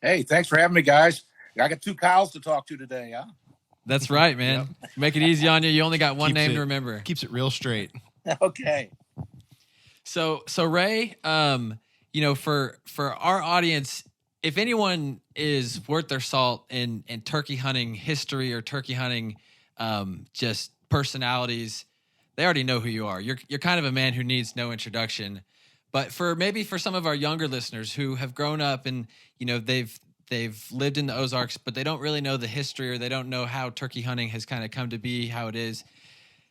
Hey, thanks for having me, guys. I got two Kyles to talk to today, huh? That's right, man. Yep. Make it easy on you. You only got one Keeps name to it remember. keeps it real straight. Okay. So Ray, for our audience, if anyone is worth their salt in turkey hunting history or turkey hunting, just personalities, they already know who you are. You're kind of a man who needs no introduction. But for some of our younger listeners who have grown up and they've lived in the Ozarks, but they don't really know the history or they don't know how turkey hunting has kind of come to be how it is.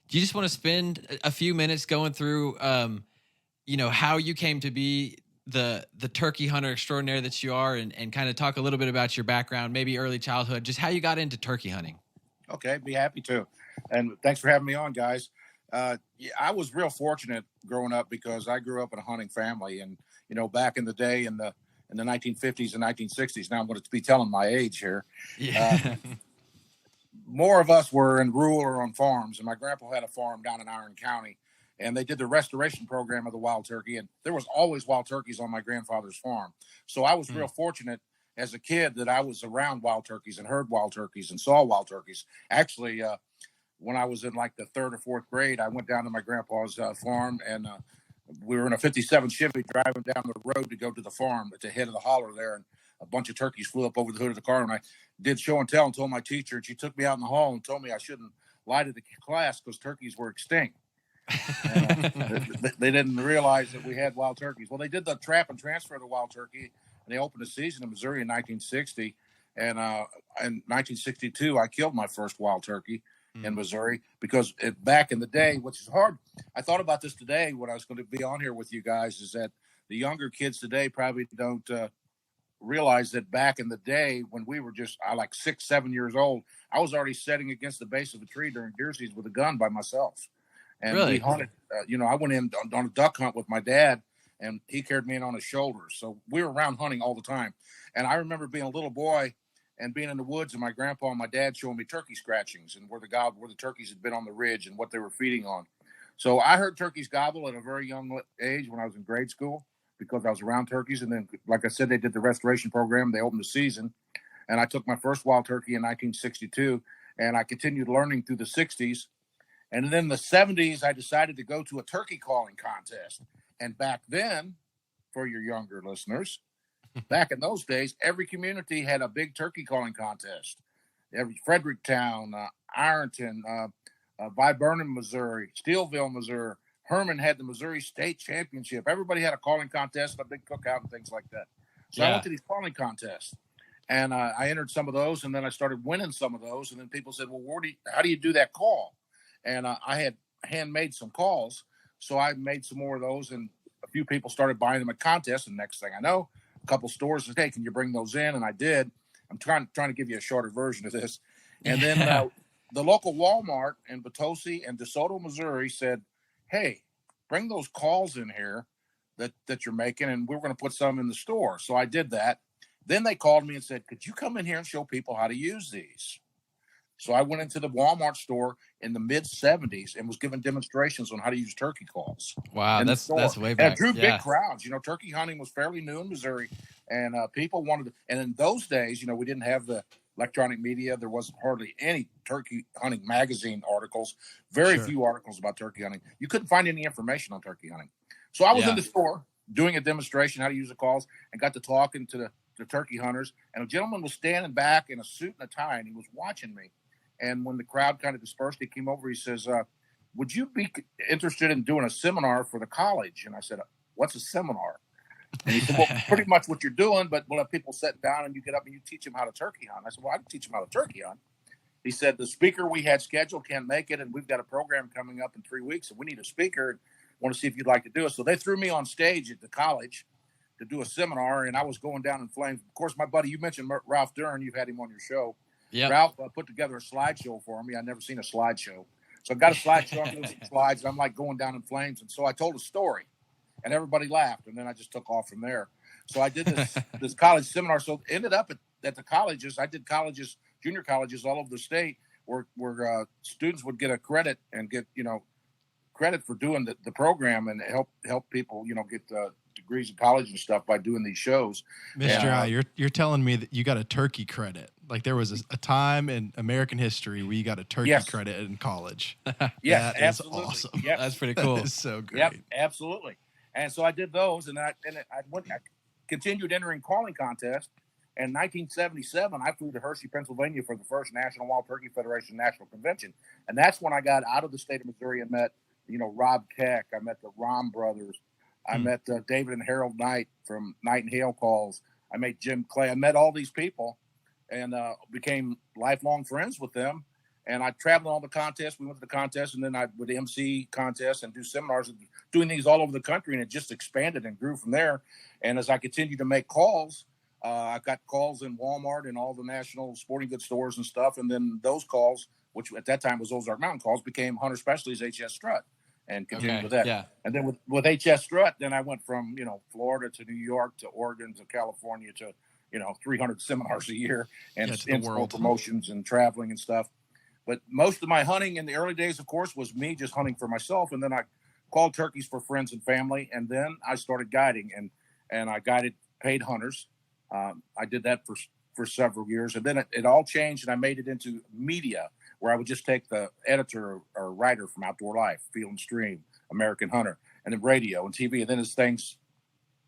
Do you just want to spend a few minutes going through how you came to be the turkey hunter extraordinaire that you are, and kind of talk a little bit about your background, maybe early childhood, just how you got into turkey hunting? Okay, be happy to. And thanks for having me on, guys. Yeah, I was real fortunate growing up because I grew up in a hunting family, and back in the day in the 1950s and 1960s. Now I'm going to be telling my age here. Yeah. More of us were in rural or on farms, and my grandpa had a farm down in Iron County, and they did the restoration program of the wild turkey, and there was always wild turkeys on my grandfather's farm. So I was Hmm. real fortunate as a kid that I was around wild turkeys and heard wild turkeys and saw wild turkeys. Actually, when I was in like the third or fourth grade, I went down to my grandpa's farm, and we were in a '57 Chevy driving down the road to go to the farm at the head of the holler there, and a bunch of turkeys flew up over the hood of the car, and I did show and tell and told my teacher, and she took me out in the hall and told me I shouldn't lie to the class because turkeys were extinct. They didn't realize that we had wild turkeys. Well, they did the trap and transfer of the wild turkey, and they opened a season in Missouri in 1960. And in 1962, I killed my first wild turkey in Missouri because back in the day, which is hard. I thought about this today when I was going to be on here with you guys, is that the younger kids today probably don't realize that back in the day when we were just like 6, 7 years old, I was already sitting against the base of a tree during deer season with a gun by myself. And we Really? hunted. I went in on a duck hunt with my dad, and he carried me in on his shoulders. So we were around hunting all the time. And I remember being a little boy and being in the woods, and my grandpa and my dad showing me turkey scratchings and where the turkeys had been on the ridge and what they were feeding on. So I heard turkeys gobble at a very young age when I was in grade school because I was around turkeys. And then, like I said, they did the restoration program. They opened the season, and I took my first wild turkey in 1962, and I continued learning through the 60s. And then in the 70s, I decided to go to a turkey calling contest. And back then, for your younger listeners, back in those days, every community had a big turkey calling contest. Every Fredericktown, Ironton, Viburnum, Missouri, Steelville, Missouri. Herman had the Missouri State Championship. Everybody had a calling contest, a big cookout, and things like that. So I went to these calling contests, and I entered some of those, and then I started winning some of those. And then people said, "Well, how do you do that call?" And I had handmade some calls, so I made some more of those, and a few people started buying them at contests. And next thing I know, a couple stores said, "Hey, can you bring those in?" And I did. I'm trying to give you a shorter version of this. And then the local Walmart in Potosi and DeSoto, Missouri, said, "Hey, bring those calls in here that you're making, and we're going to put some in the store." So I did that. Then they called me and said, "Could you come in here and show people how to use these?" So I went into the Walmart store in the mid '70s and was given demonstrations on how to use turkey calls. Wow, In the that's store. way And it back. drew big Yeah. crowds. Turkey hunting was fairly new in Missouri, and people wanted to. And in those days, we didn't have the electronic media. There wasn't hardly any turkey hunting magazine articles. Very Sure. few articles about turkey hunting. You couldn't find any information on turkey hunting. So I was in Yeah. the store doing a demonstration how to use the calls, and got to talking to the turkey hunters. And a gentleman was standing back in a suit and a tie, and he was watching me. And when the crowd kind of dispersed, he came over. He says, "Would you be interested in doing a seminar for the college?" And I said, "What's a seminar?" And he said, "Well, pretty much what you're doing, but we'll have people sitting down and you get up and you teach them how to turkey hunt." I said, "Well, I can teach them how to turkey hunt." He said, "The speaker we had scheduled can't make it, and we've got a program coming up in 3 weeks, and we need a speaker. And want to see if you'd like to do it." So they threw me on stage at the college to do a seminar, and I was going down in flames. Of course, my buddy, you mentioned Ralph Dern. You've had him on your show. Yeah. Ralph put together a slideshow for me. I'd never seen a slideshow. So I got a slideshow, I'm doing some slides, and I'm like going down in flames. And so I told a story, and everybody laughed. And then I just took off from there. So I did this college seminar. So it ended up at the colleges. I did colleges, junior colleges all over the state where students would get a credit and get, credit for doing the program and help people, get degrees in college and stuff by doing these shows. Mr. I, you're telling me that you got a turkey credit. Like there was a time in American history where you got a turkey credit in college. Yes, that absolutely. is awesome. Yep. That's pretty cool. That is so great. Yep, absolutely. And so I did those, and I continued entering calling contests. In 1977, I flew to Hershey, Pennsylvania for the first National Wild Turkey Federation National Convention. And that's when I got out of the state of Missouri and met, Rob Keck. I met the Rom brothers. I met David and Harold Knight from Night and Hail Calls. I met Jim Clay. I met all these people and became lifelong friends with them. And I traveled all the contests. We went to the contests, and then I would MC contests and do seminars, doing these all over the country. And it just expanded and grew from there. And as I continued to make calls, I got calls in Walmart and all the national sporting goods stores and stuff. And then those calls, which at that time was Ozark Mountain Calls, became Hunter Specialties HS Strut and continued with that. Yeah. And then with HS Strut, then I went from, Florida to New York to Oregon to California to, 300 seminars a year and in-school promotions and traveling and stuff. But most of my hunting in the early days, of course, was me just hunting for myself. And then I called turkeys for friends and family. And then I started guiding and I guided paid hunters. I did that for several years, and then it all changed, and I made it into media, where I would just take the editor or writer from Outdoor Life, Field and Stream, American Hunter, and then radio and TV. And then as things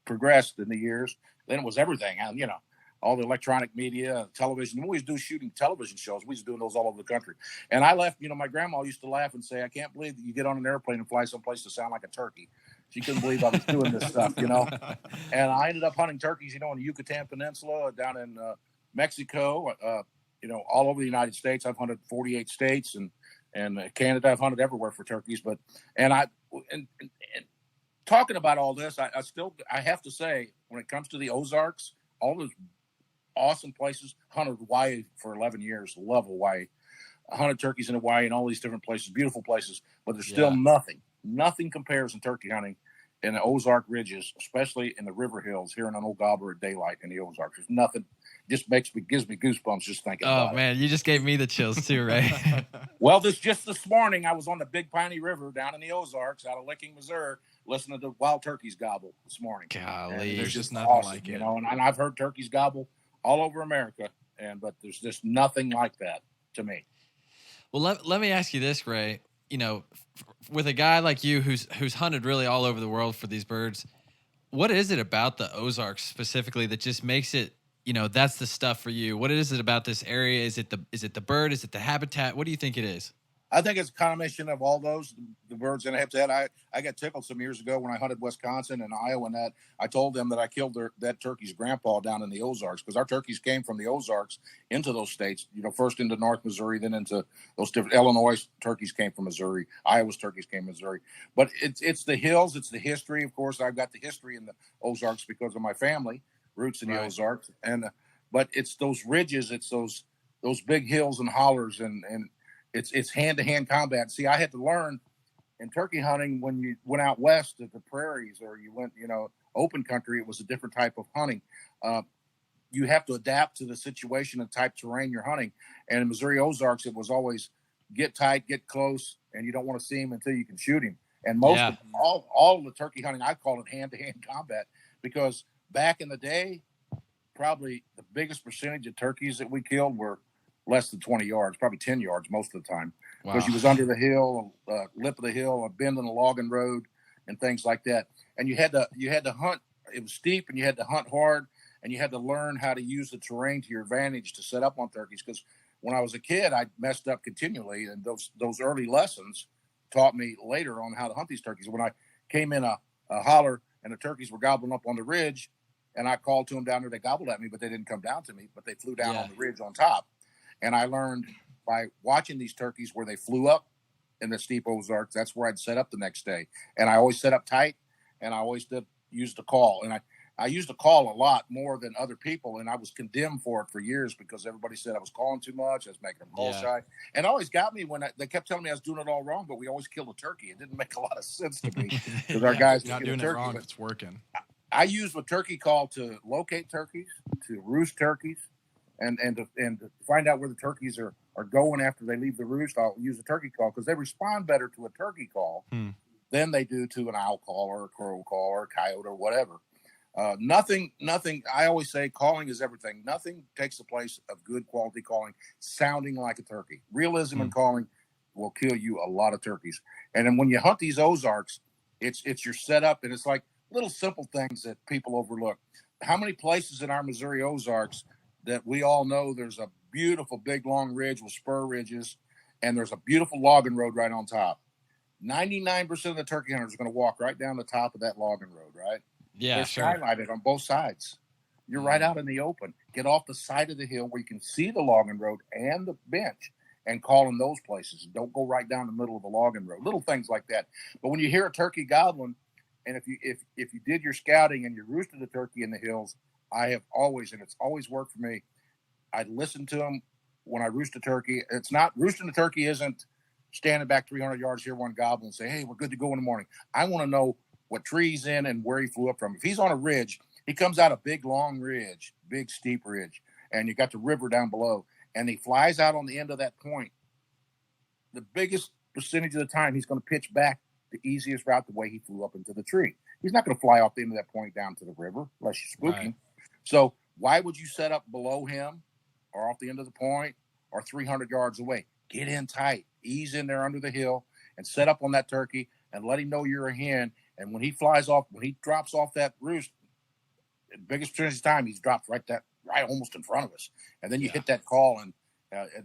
progressed in the years, then it was everything. And, all the electronic media, television. We always do shooting television shows. We was doing those all over the country. And I left, my grandma used to laugh and say, I can't believe that you get on an airplane and fly someplace to sound like a turkey. She couldn't believe I was doing this stuff, And I ended up hunting turkeys, on the Yucatan Peninsula, down in Mexico, all over the United States. I've hunted 48 states and Canada. I've hunted everywhere for turkeys. And talking about all this, I have to say, when it comes to the Ozarks, all those awesome places, hunted Hawaii for 11 years, love Hawaii. I hunted turkeys in Hawaii and all these different places, beautiful places, but there's still nothing compares in turkey hunting in the Ozark ridges, especially in the river hills here in an old gobbler at daylight in the Ozarks. There's nothing, gives me goosebumps just thinking about it. Oh man, you just gave me the chills too, Ray. Well, just this morning, I was on the Big Piney River down in the Ozarks out of Licking, Missouri, listening to wild turkeys gobble this morning. Golly, there's just nothing like it. And I've heard turkeys gobble all over America, but there's just nothing like that to me. Well, let me ask you this, Ray. With a guy like you who's hunted really all over the world for these birds, what is it about the Ozarks specifically that just makes it, that's the stuff for you? What is it about this area? Is it the bird? Is it the habitat? What do you think it is? I think it's a combination of all those, the birds and habitat. I got tickled some years ago when I hunted Wisconsin and Iowa, and that I told them that I killed that turkey's grandpa down in the Ozarks, because our turkeys came from the Ozarks into those states, first into North Missouri, then into those different, Illinois turkeys came from Missouri, Iowa's turkeys came from Missouri. But it's the hills, it's the history. Of course, I've got the history in the Ozarks because of my family roots in the Ozarks. But it's those ridges, it's those big hills and hollers, and it's hand-to-hand combat. See, I had to learn in turkey hunting, when you went out west to the prairies or you went, open country, it was a different type of hunting. You have to adapt to the situation and type terrain you're hunting. And in Missouri Ozarks, it was always get tight, get close, and you don't want to see him until you can shoot him. And all of the turkey hunting, I call it hand-to-hand combat, because back in the day, probably the biggest percentage of turkeys that we killed were less than 20 yards, probably 10 yards most of the time, because you was under the hill, lip of the hill, a bend in the logging road, and things like that. And you had to hunt. It was steep, and you had to hunt hard, and you had to learn how to use the terrain to your advantage to set up on turkeys. Because when I was a kid, I messed up continually, and those early lessons taught me later on how to hunt these turkeys. When I came in a holler and the turkeys were gobbling up on the ridge, and I called to them down there, they gobbled at me, but they didn't come down to me, but they flew down on the ridge on top. And I learned by watching these turkeys where they flew up in the steep Ozarks. That's where I'd set up the next day. And I always set up tight, and I always used the call. And I used the call a lot more than other people, and I was condemned for it for years because everybody said I was calling too much. I was making them call shy. And it always got me when they kept telling me I was doing it all wrong, but we always killed a turkey. It didn't make a lot of sense to me because our guys not doing it wrong. It's working. I use a turkey call to locate turkeys, to roost turkeys, and to find out where the turkeys are going after they leave the roost. I'll use a turkey call because they respond better to a turkey call than they do to an owl call or a crow call or a coyote or whatever. Nothing. I always say calling is everything. Nothing takes the place of good quality calling, sounding like a turkey. Realism in calling will kill you a lot of turkeys. And then when you hunt these Ozarks, it's your setup, and it's like little simple things that people overlook. How many places in our Missouri Ozarks that we all know there's a beautiful big long ridge with spur ridges, and there's a beautiful logging road right on top. 99% of the turkey hunters are going to walk right down the top of that logging road, right? Yeah, They're sure. skylighted on both sides. You're right out in the open. Get off the side of the hill where you can see the logging road and the bench and call in those places. Don't go right down the middle of the logging road. Little things like that. But when you hear a turkey gobbling, and if you did your scouting and you roosted a turkey in the hills, I have always, and it's always worked for me, I listen to them when I roost a turkey. It's not roosting a turkey isn't standing back 300 yards, hear one gobble and say, hey, we're good to go in the morning. I want to know what tree he's in and where he flew up from. If he's on a ridge, he comes out a big, long ridge, big, steep ridge, and you got the river down below, and he flies out on the end of that point. The biggest percentage of the time, he's going to pitch back the easiest route the way he flew up into the tree. He's not going to fly off the end of that point down to the river unless you spook him. So why would you set up below him or off the end of the point or 300 yards away? Get in tight, ease in there under the hill, and set up on that turkey and let him know you're a hen. And when he flies off, when he drops off that roost, the biggest percentage of the time, he's dropped right almost in front of us. And then you hit that call, and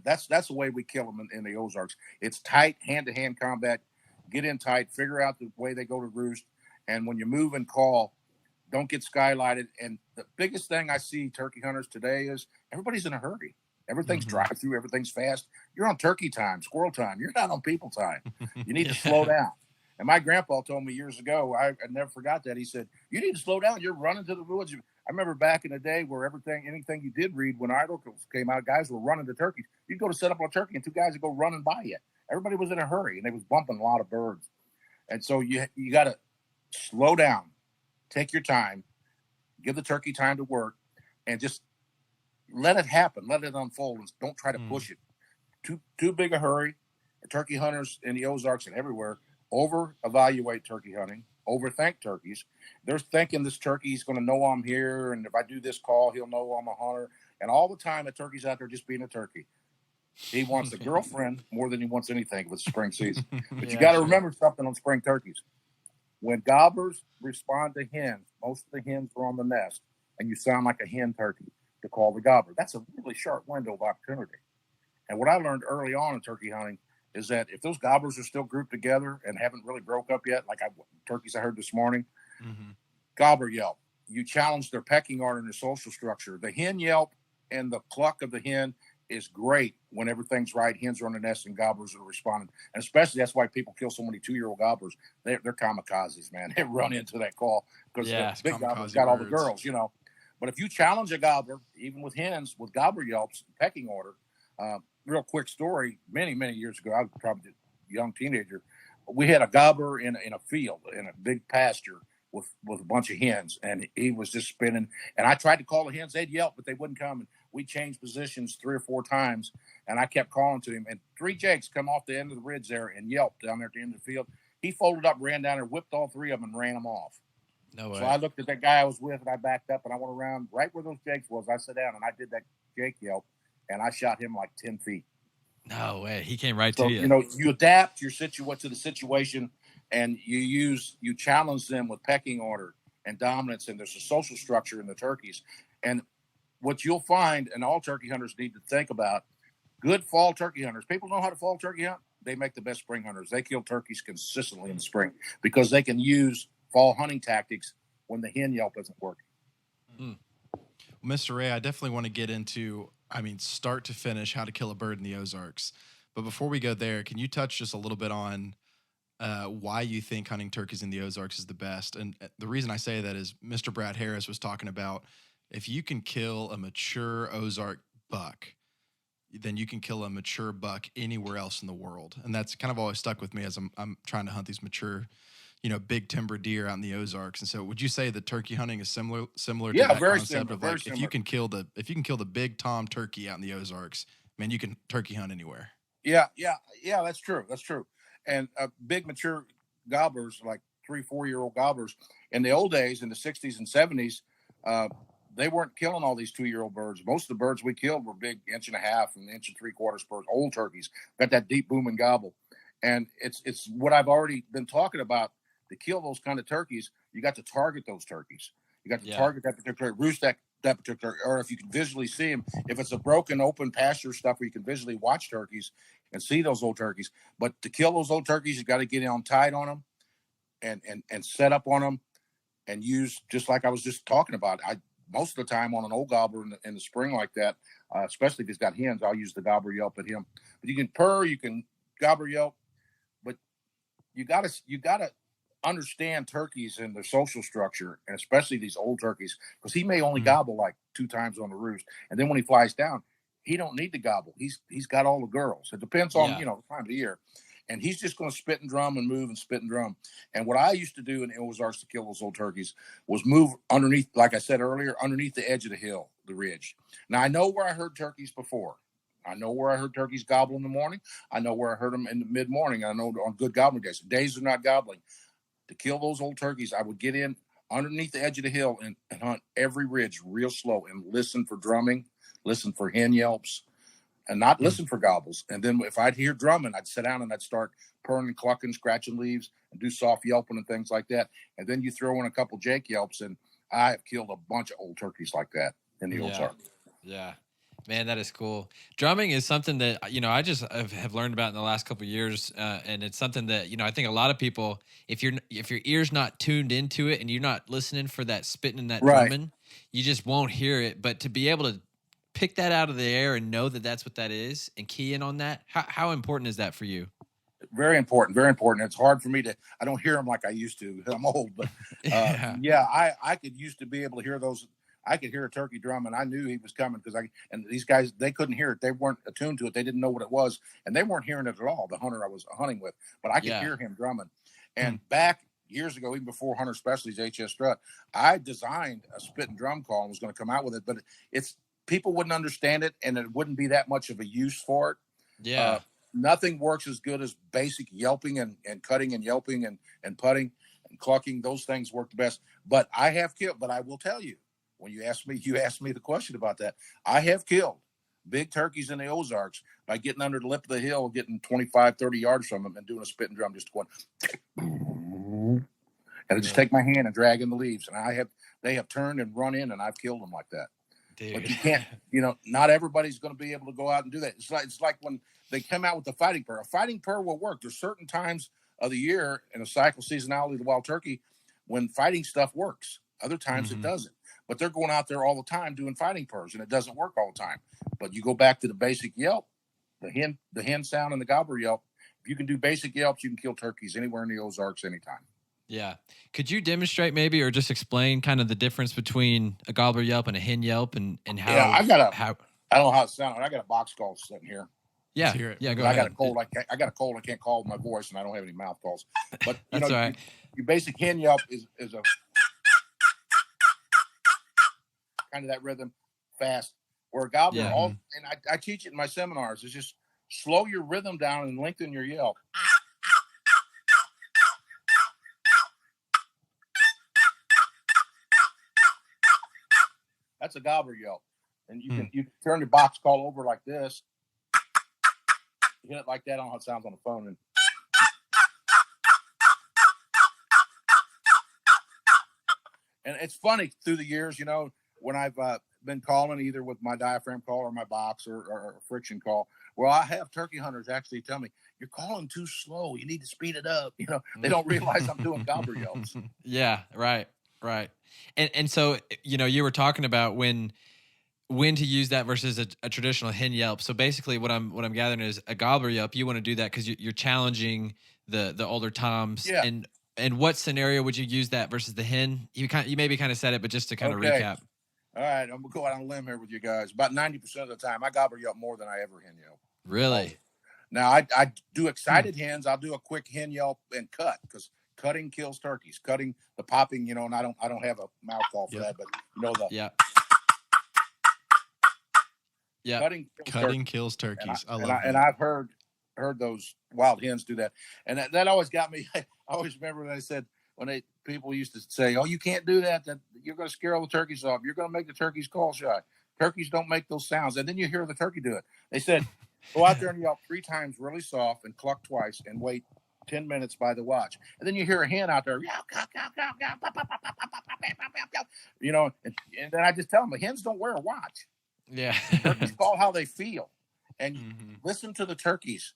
that's the way we kill them in the Ozarks. It's tight, hand-to-hand combat. Get in tight, figure out the way they go to roost. And when you move and call, don't get skylighted. And the biggest thing I see turkey hunters today is everybody's in a hurry. Everything's drive-through. Everything's fast. You're on turkey time, squirrel time. You're not on people time. You need to slow down. And my grandpa told me years ago, I never forgot that. He said, you need to slow down. You're running to the woods. I remember back in the day where anything you did read when articles came out, guys were running to turkeys. You'd go to set up on a turkey and two guys would go running by you. Everybody was in a hurry and they was bumping a lot of birds. And so you got to slow down, take your time, give the turkey time to work, and just let it happen. Let it unfold. And don't try to push it. Too big a hurry. The turkey hunters in the Ozarks and everywhere over-evaluate turkey hunting, overthink turkeys. They're thinking this turkey's going to know I'm here, and if I do this call, he'll know I'm a hunter. And all the time, a turkey's out there just being a turkey. He wants a girlfriend more than he wants anything with spring season. But you got to remember something on spring turkeys. When gobblers respond to hens, most of the hens are on the nest, and you sound like a hen turkey to call the gobbler. That's a really short window of opportunity. And what I learned early on in turkey hunting is that if those gobblers are still grouped together and haven't really broke up yet, like turkeys I heard this morning, gobbler yelp. You challenge their pecking order and their social structure. The hen yelp and the cluck of the hen is great when everything's right. Hens are on the nest and gobblers are responding. And especially that's why people kill so many 2-year-old gobblers. They're kamikazes, man. They run into that call because the big gobblers got all the girls, But if you challenge a gobbler, even with hens, with gobbler yelps, pecking order, real quick story, many, many years ago, I was probably a young teenager. We had a gobbler in a field, in a big pasture with a bunch of hens, and he was just spinning. And I tried to call the hens. They'd yelp, but they wouldn't come. And we changed positions 3 or 4 times, and I kept calling to him. And 3 jakes come off the end of the ridge there and yelped down there at the end of the field. He folded up, ran down there, whipped all 3 of them, and ran them off. No way. So I looked at that guy I was with, and I backed up, and I went around right where those jakes was. I sat down, and I did that jake yelp, and I shot him like 10 feet. No way. He came right to you. You adapt your to the situation, and you challenge them with pecking order and dominance, and there's a social structure in the turkeys. And what you'll find, and all turkey hunters need to think about, good fall turkey hunters, people know how to fall turkey hunt. They make the best spring hunters. They kill turkeys consistently in the spring because they can use fall hunting tactics when the hen yelp isn't working. Well, Mr. Ray, I definitely want to get into, start to finish, how to kill a bird in the Ozarks. But before we go there, can you touch just a little bit on why you think hunting turkeys in the Ozarks is the best? And the reason I say that is Mr. Brad Harris was talking about if you can kill a mature Ozark buck, then you can kill a mature buck anywhere else in the world. And that's kind of always stuck with me as I'm trying to hunt these mature, big timber deer out in the Ozarks. And so would you say that turkey hunting is similar to that very concept similar, of very like, similar. if you can kill the big tom turkey out in the Ozarks, man, you can turkey hunt anywhere. Yeah, that's true. And big mature gobblers like 3, 4-year-old gobblers. In the old days, in the 60s and 70s, they weren't killing all these 2-year-old birds. Most of the birds we killed were big 1.5 and 1.75 birds, old turkeys, got that deep booming gobble. And it's what I've already been talking about. To kill those kind of turkeys, you got to target those turkeys. You got to target that particular roost, that particular, or if you can visually see them, if it's a broken open pasture stuff where you can visually watch turkeys and see those old turkeys. But to kill those old turkeys, you got to get on tight on them and set up on them and use, just like I was just talking about. Most of the time on an old gobbler in the spring like that, especially if he's got hens, I'll use the gobbler yelp at him. But you can purr, you can gobbler yelp, but you gotta understand turkeys and their social structure, and especially these old turkeys, because he may only gobble like 2 times on the roost, and then when he flies down, he don't need to gobble. He's got all the girls. It depends on the time of the year, and he's just going to spit and drum and move and spit and drum. And what I used to do in the Ozarks to kill those old turkeys was move underneath, like I said earlier, underneath the edge of the hill, the ridge. Now I know where I heard turkeys before. I know where I heard turkeys gobble in the morning. I know where I heard them in the mid morning. I know on good gobbling days they're not gobbling. To kill those old turkeys, I would get in underneath the edge of the hill and hunt every ridge real slow and listen for drumming, listen for hen yelps, and not listen for gobbles. And then if I'd hear drumming, I'd sit down and I'd start purring and clucking, scratching leaves, and do soft yelping and things like that. And then you throw in a couple Jake yelps, and I've killed a bunch of old turkeys like that in the Ozark. Yeah. Man, that is cool. Drumming is something that, I just have learned about in the last couple of years. And it's something that, I think a lot of people, if your ear's not tuned into it and you're not listening for that spitting and that drumming, you just won't hear it. But to be able to pick that out of the air and know that that's what that is and key in on that, how important is that for you? Very important, very important. It's hard for me I don't hear them like I used to. I'm old, but I could used to be able to hear those. I could hear a turkey drum, and I knew he was coming because and these guys, they couldn't hear it. They weren't attuned to it. They didn't know what it was, and they weren't hearing it at all, the hunter I was hunting with. But I could hear him drumming. And back years ago, even before Hunter Specialties, HS Strut, I designed a spit and drum call and was going to come out with it, but people wouldn't understand it, and it wouldn't be that much of a use for it. Yeah. Nothing works as good as basic yelping and cutting and yelping and putting and clucking. Those things work the best. But I have killed, but I will tell you, when you asked me the question about that, I have killed big turkeys in the Ozarks by getting under the lip of the hill, getting 25, 30 yards from them and doing a spit and drum, just going, and I just take my hand and drag in the leaves. And they have turned and run in, and I've killed them like that. Dude. But you can't, not everybody's going to be able to go out and do that. It's like when they come out with the fighting purr. A fighting purr will work. There's certain times of the year in a cycle seasonality of the wild turkey when fighting stuff works. Other times it doesn't. But they're going out there all the time doing fighting purrs, and it doesn't work all the time. But you go back to the basic yelp, the hen sound and the gobbler yelp. If you can do basic yelps, you can kill turkeys anywhere in the Ozarks anytime. Yeah. Could you demonstrate maybe or just explain kind of the difference between a gobbler yelp and a hen yelp and how? Yeah, I don't know how it sounds. I got a box call sitting here. Yeah. Yeah, go ahead. I got a cold. I can't call with my voice, and I don't have any mouth calls. But That's all right. Your basic hen yelp is a kind of that rhythm, fast. Or a gobbler, and I teach it in my seminars. It's just slow your rhythm down and lengthen your yelp. That's a gobbler yelp. And you can turn the box call over like this. You hit it like that. I don't know how it sounds on the phone. And it's funny through the years, when I've been calling either with my diaphragm call or my box or a friction call, well, I have turkey hunters actually tell me, you're calling too slow. You need to speed it up. They don't realize I'm doing gobbler yelps. Yeah, right. And so, you were talking about when to use that versus a traditional hen yelp. So basically what I'm gathering is a gobbler yelp. You want to do that because you're challenging the older toms. Yeah. And what scenario would you use that versus the hen? You maybe kind of said it, but just to kind of recap. All right, I'm gonna go out on a limb here with you guys. About 90% of the time, I gobbler yelp more than I ever hen yelp. Really? Now I do excited hens. I'll do a quick hen yelp and cut because cutting kills turkeys. Cutting, the popping, and I don't have a mouth call for that, but Cutting kills turkeys. I love that. And I've heard those wild hens do that, and that always got me. I always remember when they said, when people used to say, "Oh, you can't do that. That you're going to scare all the turkeys off. You're going to make the turkeys call shy. Turkeys don't make those sounds." And then you hear the turkey do it. They said, "Go out there and yelp 3 times really soft and cluck twice and wait 10 minutes by the watch." And then you hear a hen out there, you know, and then I just tell them the hens don't wear a watch. Yeah. Turkeys call how they feel, and listen to the turkeys,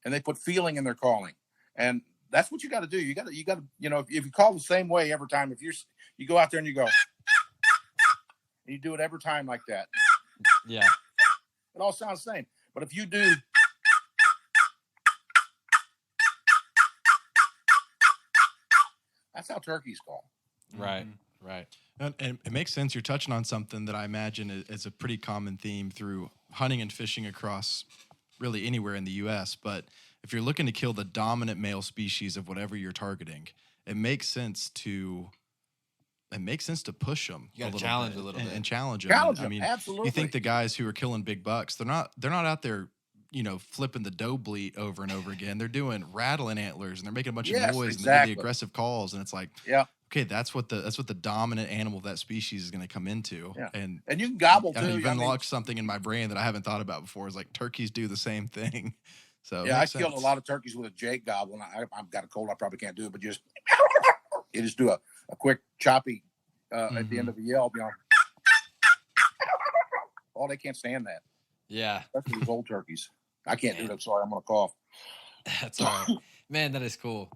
and they put feeling in their calling, and that's what you got to do. You got to, you know, if you call the same way every time, if you go out there and you go, and you do it every time like that, Yeah. it all sounds the same. But if you do, that's how turkeys call. Right. Right. And it makes sense. You're touching on something that I imagine is a pretty common theme through hunting and fishing across really anywhere in the U.S. But if you're looking to kill the dominant male species of whatever you're targeting, it makes sense to push them. You got to challenge a little bit and challenge them. Challenge I them, mean, absolutely. you think the guys who are killing big bucks, they're not out there, you know, flipping the doe bleat over and over again. They're doing rattling antlers and they're making a bunch of noise and they're doing the aggressive calls. And it's like, okay, that's what the dominant animal of that species is going to come into. Yeah. And you can gobble too. You've unlocked something in my brain that I haven't thought about before. Is like turkeys do the same thing. So yeah, I killed a lot of turkeys with a Jake gobble. And I've got a cold. I probably can't do it, but just you just do a quick choppy at the end of the yelp. You know, oh, they can't stand that. Yeah. Especially these old turkeys. I can't do that. Sorry, I'm gonna cough. That's all right. Man, that is cool.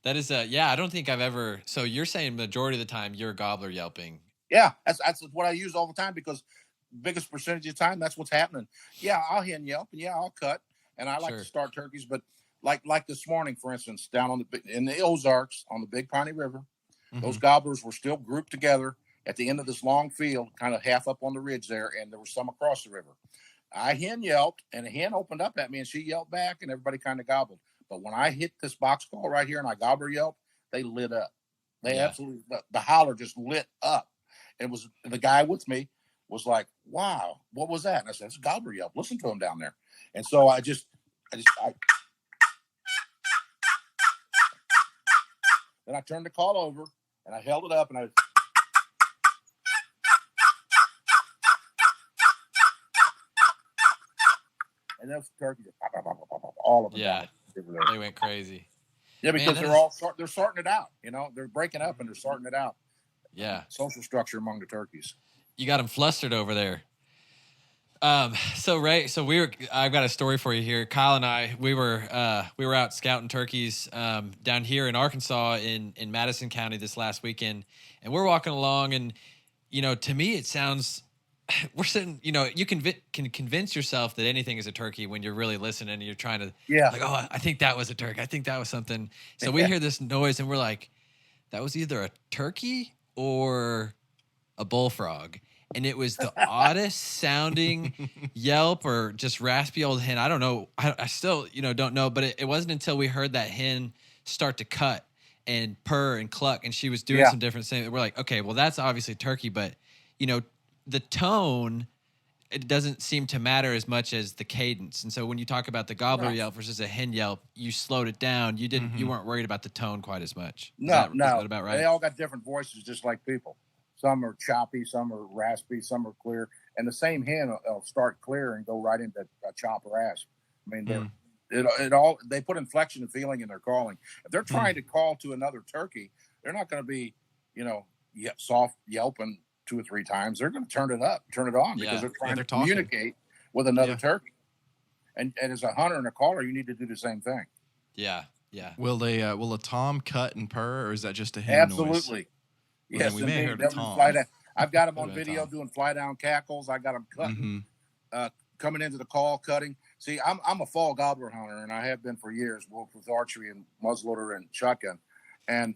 That is yeah, I don't think I've ever. So you're saying majority of the time you're gobbler yelping. Yeah, that's what I use all the time because biggest percentage of the time that's what's happening. Yeah, I'll hen yelp and yeah, I'll cut and I like to start turkeys, but like this morning, for instance, down in the Ozarks on the Big Piney River, those gobblers were still grouped together at the end of this long field, kind of half up on the ridge there, and there was some across the river. I hen yelped and a hen opened up at me and she yelped back and everybody kind of gobbled. But when I hit this box call right here and I gobbler yelp, they lit up. They absolutely, the holler just lit up. It was the guy with me was like, "Wow, what was that?" And I said, "It's a gobbler yelp. Listen to him down there." And so I then I turned the call over and I held it up and and those turkeys, all of them. Yeah, they went crazy. Yeah, because they're sorting it out. You know, they're breaking up and they're sorting it out. Yeah, social structure among the turkeys. You got them flustered over there. So Ray, I've got a story for you here. Kyle and I, we were out scouting turkeys down here in Arkansas in Madison County this last weekend, and we're walking along, and you know, to me it sounds. We're sitting, you know, you can convince yourself that anything is a turkey when you're really listening and you're trying to, like, oh, I think that was a turkey. I think that was something. So we hear this noise and we're like, that was either a turkey or a bullfrog. And it was the oddest sounding yelp or just raspy old hen. I don't know. I still, you know, don't know. But it wasn't until we heard that hen start to cut and purr and cluck and she was doing some different things. We're like, okay, well, that's obviously turkey. But, you know, the tone, it doesn't seem to matter as much as the cadence. And so when you talk about the gobbler yelp versus a hen yelp, you slowed it down. You didn't. You weren't worried about the tone quite as much. Is that about right? They all got different voices, just like people. Some are choppy, some are raspy, some are clear. And the same hen will start clear and go right into a chop or rasp. I mean, they put inflection and feeling in their calling. If they're trying to call to another turkey, they're not going to be, you know, soft yelping 2 or 3 times. They're going to turn it on because they're trying to communicate with another turkey. And as a hunter and a caller, you need to do the same thing. Yeah. Will a tom cut and purr, or is that just a hen Absolutely. noise? Yes, we may have heard a tom. I've got them on video doing fly down cackles. I got them cutting, coming into the call, cutting. See, I'm a fall gobbler hunter, and I have been for years, both with archery and muzzleloader and shotgun. And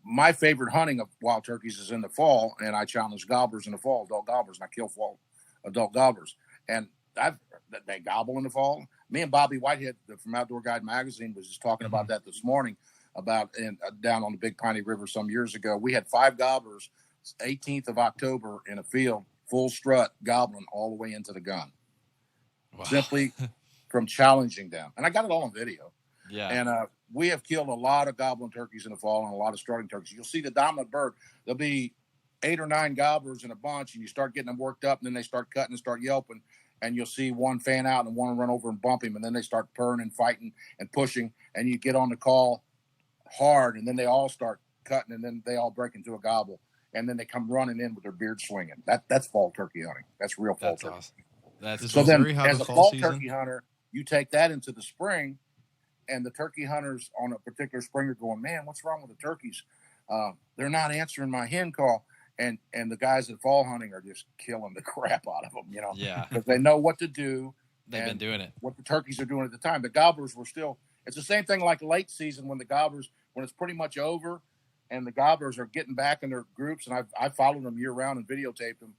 my favorite hunting of wild turkeys is in the fall, and I challenge gobblers in the fall, adult gobblers, and I kill fall adult gobblers. And they gobble in the fall. Me and Bobby Whitehead from Outdoor Guide Magazine was just talking about that this morning, down on the Big Piney River some years ago. We had 5 gobblers, 18th of October in a field, full strut, gobbling all the way into the gun. Wow. Simply from challenging them. And I got it all on video. Yeah. And we have killed a lot of gobbling turkeys in the fall and a lot of strutting turkeys. You'll see the dominant bird. There'll be 8 or 9 gobblers in a bunch, and you start getting them worked up, and then they start cutting and start yelping, and you'll see one fan out and one run over and bump him, and then they start purring and fighting and pushing, and you get on the call hard, and then they all start cutting, and then they all break into a gobble, and then they come running in with their beard swinging. That's fall turkey hunting. That's real fall turkey. Awesome. That's so then, as a fall season? turkey hunter, you take that into the spring, and the turkey hunters on a particular spring are going, man, what's wrong with the turkeys? They're not answering my hen call. And the guys that fall hunting are just killing the crap out of them, you know, because they know what to do. They've been doing it. What the turkeys are doing at the time. The gobblers were still, it's the same thing like late season when the gobblers, when it's pretty much over and the gobblers are getting back in their groups. And I've followed them year round and videotaped them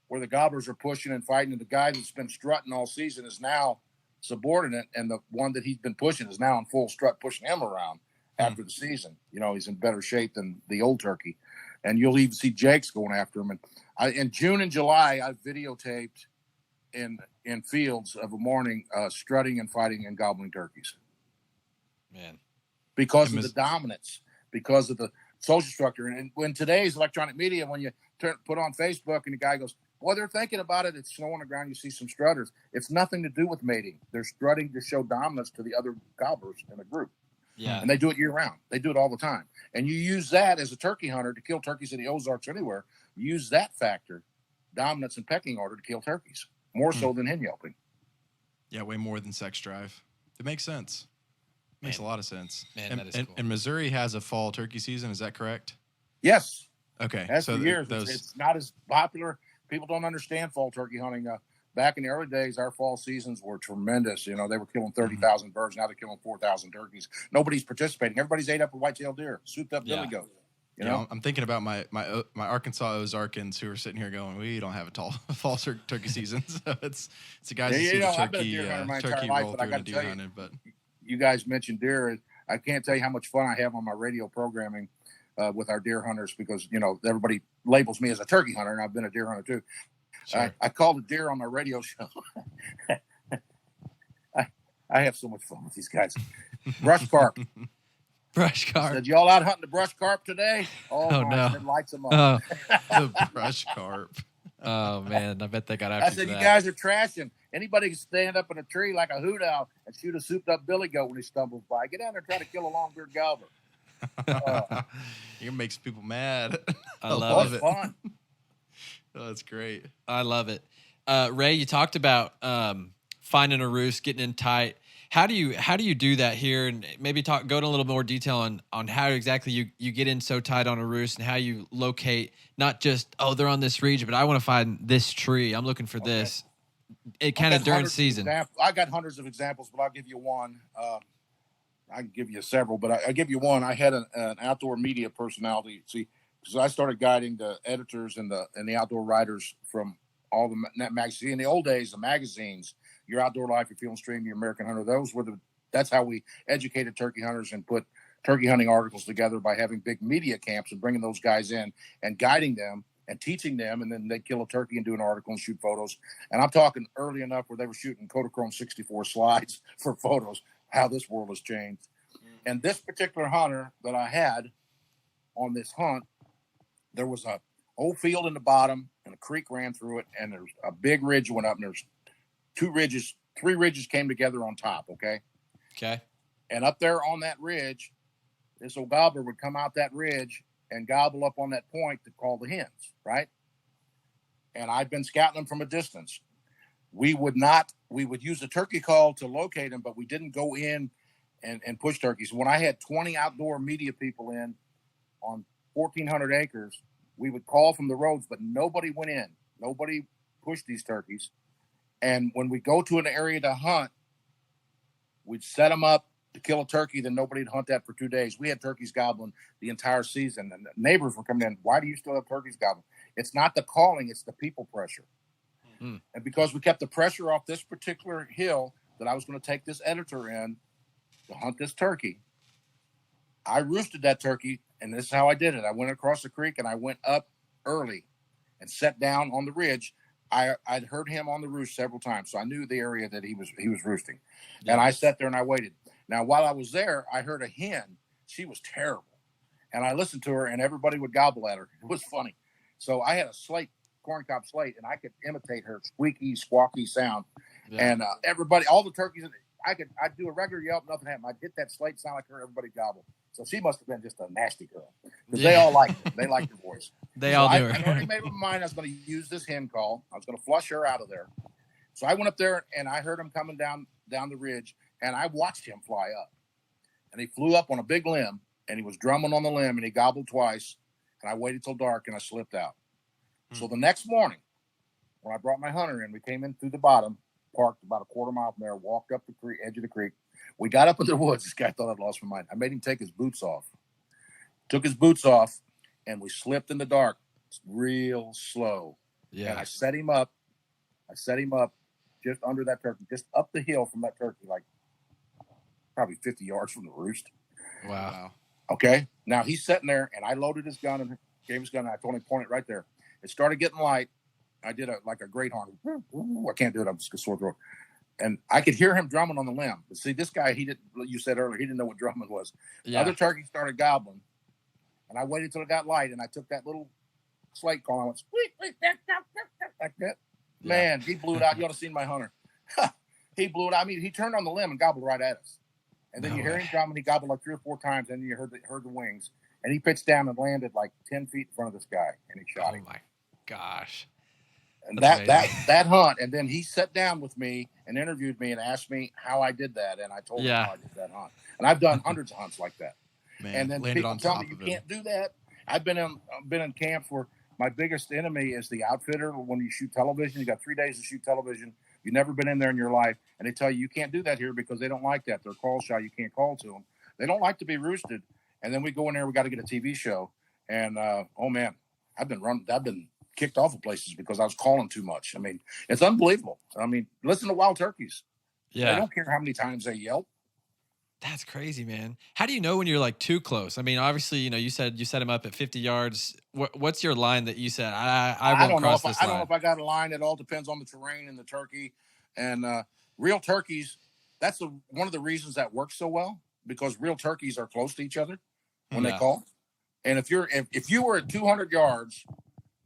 where the gobblers are pushing and fighting. And the guy that's been strutting all season is now subordinate. And the one that he's been pushing is now in full strut, pushing him around after the season. You know, he's in better shape than the old turkey. And you'll even see Jakes going after him. And in June and July, I videotaped in fields of a morning strutting and fighting and gobbling turkeys. Man, because of the dominance, because of the social structure. And when today's electronic media, when you put on Facebook and the guy goes, "Boy, they're thinking about it. It's snow on the ground. You see some strutters." It's nothing to do with mating. They're strutting to show dominance to the other gobblers in the group. Yeah. And they do it year round. They do it all the time. And you use that as a turkey hunter to kill turkeys in the Ozarks anywhere. You use that factor, dominance and pecking order, to kill turkeys, more so than hen yelping. Yeah, way more than sex drive. It makes sense. Makes a lot of sense. Man, that is cool. And Missouri has a fall turkey season. Is that correct? Yes. Okay. That's for years. It's not as popular. People don't understand fall turkey hunting. Back in the early days, our fall seasons were tremendous. You know, they were killing 30,000 birds. Now they're killing 4,000 turkeys. Nobody's participating. Everybody's ate up a white-tailed deer, souped up billy goat. You know, I'm thinking about my Arkansas Ozarkans who are sitting here going, we don't have a fall turkey season. So it's the guys who see the turkey roll through and deer hunted. But you guys mentioned deer. I can't tell you how much fun I have on my radio programming with our deer hunters because, you know, everybody labels me as a turkey hunter, and I've been a deer hunter too. Sure. I called a deer on my radio show. I have so much fun with these guys. Brush carp. Brush carp. Said, y'all out hunting the brush carp today? Oh no. It lights them up. The brush carp. Oh, man. I bet they got after I said, you guys are trashing. Anybody can stand up in a tree like a hoot owl and shoot a souped-up billy goat when he stumbles by. Get down there and try to kill a long-beard gobbler. It makes people mad. I love it. Fun. Oh, that's great. I love it. Ray, you talked about finding a roost, getting in tight. How do you do that here? And maybe go into a little more detail on how exactly you get in so tight on a roost and how you locate not just, they're on this region, but I want to find this tree. I'm looking for this. It kind of during season. I got hundreds of examples, but I'll give you one. I can give you several, but I'll give you one. I had an outdoor media personality. See, because I started guiding the editors and the outdoor writers from all the magazines. In the old days, the magazines, Your Outdoor Life, Your Field and Stream, Your American Hunter, that's how we educated turkey hunters and put turkey hunting articles together by having big media camps and bringing those guys in and guiding them and teaching them. And then they'd kill a turkey and do an article and shoot photos. And I'm talking early enough where they were shooting Kodachrome 64 slides for photos, how this world has changed. And this particular hunter that I had on this hunt, there was a old field in the bottom and a creek ran through it, and there's a big ridge went up, and there's 3 ridges came together on top. Okay. And up there on that ridge, this old gobbler would come out that ridge and gobble up on that point to call the hens, right? And I'd been scouting them from a distance. We would use a turkey call to locate them, but we didn't go in and push turkeys. When I had 20 outdoor media people in on 1,400 acres, we would call from the roads, but nobody went in. Nobody pushed these turkeys. And when we go to an area to hunt, we'd set them up to kill a turkey, then nobody'd hunt that for 2 days. We had turkeys gobbling the entire season, and the neighbors were coming in. Why do you still have turkeys gobbling? It's not the calling, it's the people pressure. Mm. And because we kept the pressure off this particular hill that I was going to take this editor in to hunt this turkey, I roosted that turkey, and this is how I did it. I went across the creek, and I went up early and sat down on the ridge. I'd heard him on the roost several times, so I knew the area that he was roosting. Yeah. And I sat there and I waited. Now, while I was there, I heard a hen. She was terrible. And I listened to her, and everybody would gobble at her. It was funny. So I had a slate, corncob slate, and I could imitate her squeaky, squawky sound. Yeah. And everybody, all the turkeys, I'd do a regular yelp, nothing happened. I'd hit that slate, sound like her, everybody gobble. So she must have been just a nasty girl because they all liked her. They liked her voice. They all knew her. I already made up my mind I was going to use this hen call. I was going to flush her out of there. So I went up there, and I heard him coming down the ridge, and I watched him fly up. And he flew up on a big limb, and he was drumming on the limb, and he gobbled twice. And I waited till dark, and I slipped out. So the next morning, when I brought my hunter in, we came in through the bottom, parked about a quarter mile from there, walked up the creek, edge of the creek. We got up in the woods. This guy thought I'd lost my mind. I made him take his boots off. Took his boots off, and we slipped in the dark real slow. Yeah. And I set him up. Just under that turkey, just up the hill from that turkey, like probably 50 yards from the roost. Wow. Okay. Now he's sitting there, and I loaded his gun and gave his gun. And I told him to point it right there. It started getting light. I did a great horn. I can't do it. I'm just a sore throat. And I could hear him drumming on the limb. But see, this guy, you said earlier, he didn't know what drumming was. Yeah. Other turkey started gobbling. And I waited till it got light, and I took that little slate call. I went, squeak, squeak, like that. Yeah. Man, he blew it out. You ought to seen my hunter. He blew it out. I mean, he turned on the limb and gobbled right at us. And then you hear him drumming. He gobbled like 3 or 4 times, and you heard the wings. And he pitched down and landed like 10 feet in front of this guy, and he shot him. Oh, my gosh. And that hunt, and then he sat down with me and interviewed me and asked me how I did that, and I told him how I did that hunt. And I've done hundreds of hunts like that. Man, and then people tell me you can't do that. I've been in camps where my biggest enemy is the outfitter. When you shoot television, you got 3 days to shoot television. You've never been in there in your life, and they tell you can't do that here because they don't like that. They're call shy. You can't call to them. They don't like to be roosted. And then we go in there. We got to get a TV show, and oh man, I've been kicked off of places because I was calling too much. I mean, it's unbelievable. I mean, listen to wild turkeys. Yeah. They don't care how many times they yelp. That's crazy, man. How do you know when you're like too close? I mean, obviously, you said you set him up at 50 yards. What's your line that you said, I won't cross this line? I don't know if I got a line. It all depends on the terrain and the turkey. And real turkeys, that's one of the reasons that works so well, because real turkeys are close to each other when they call. And if you were at 200 yards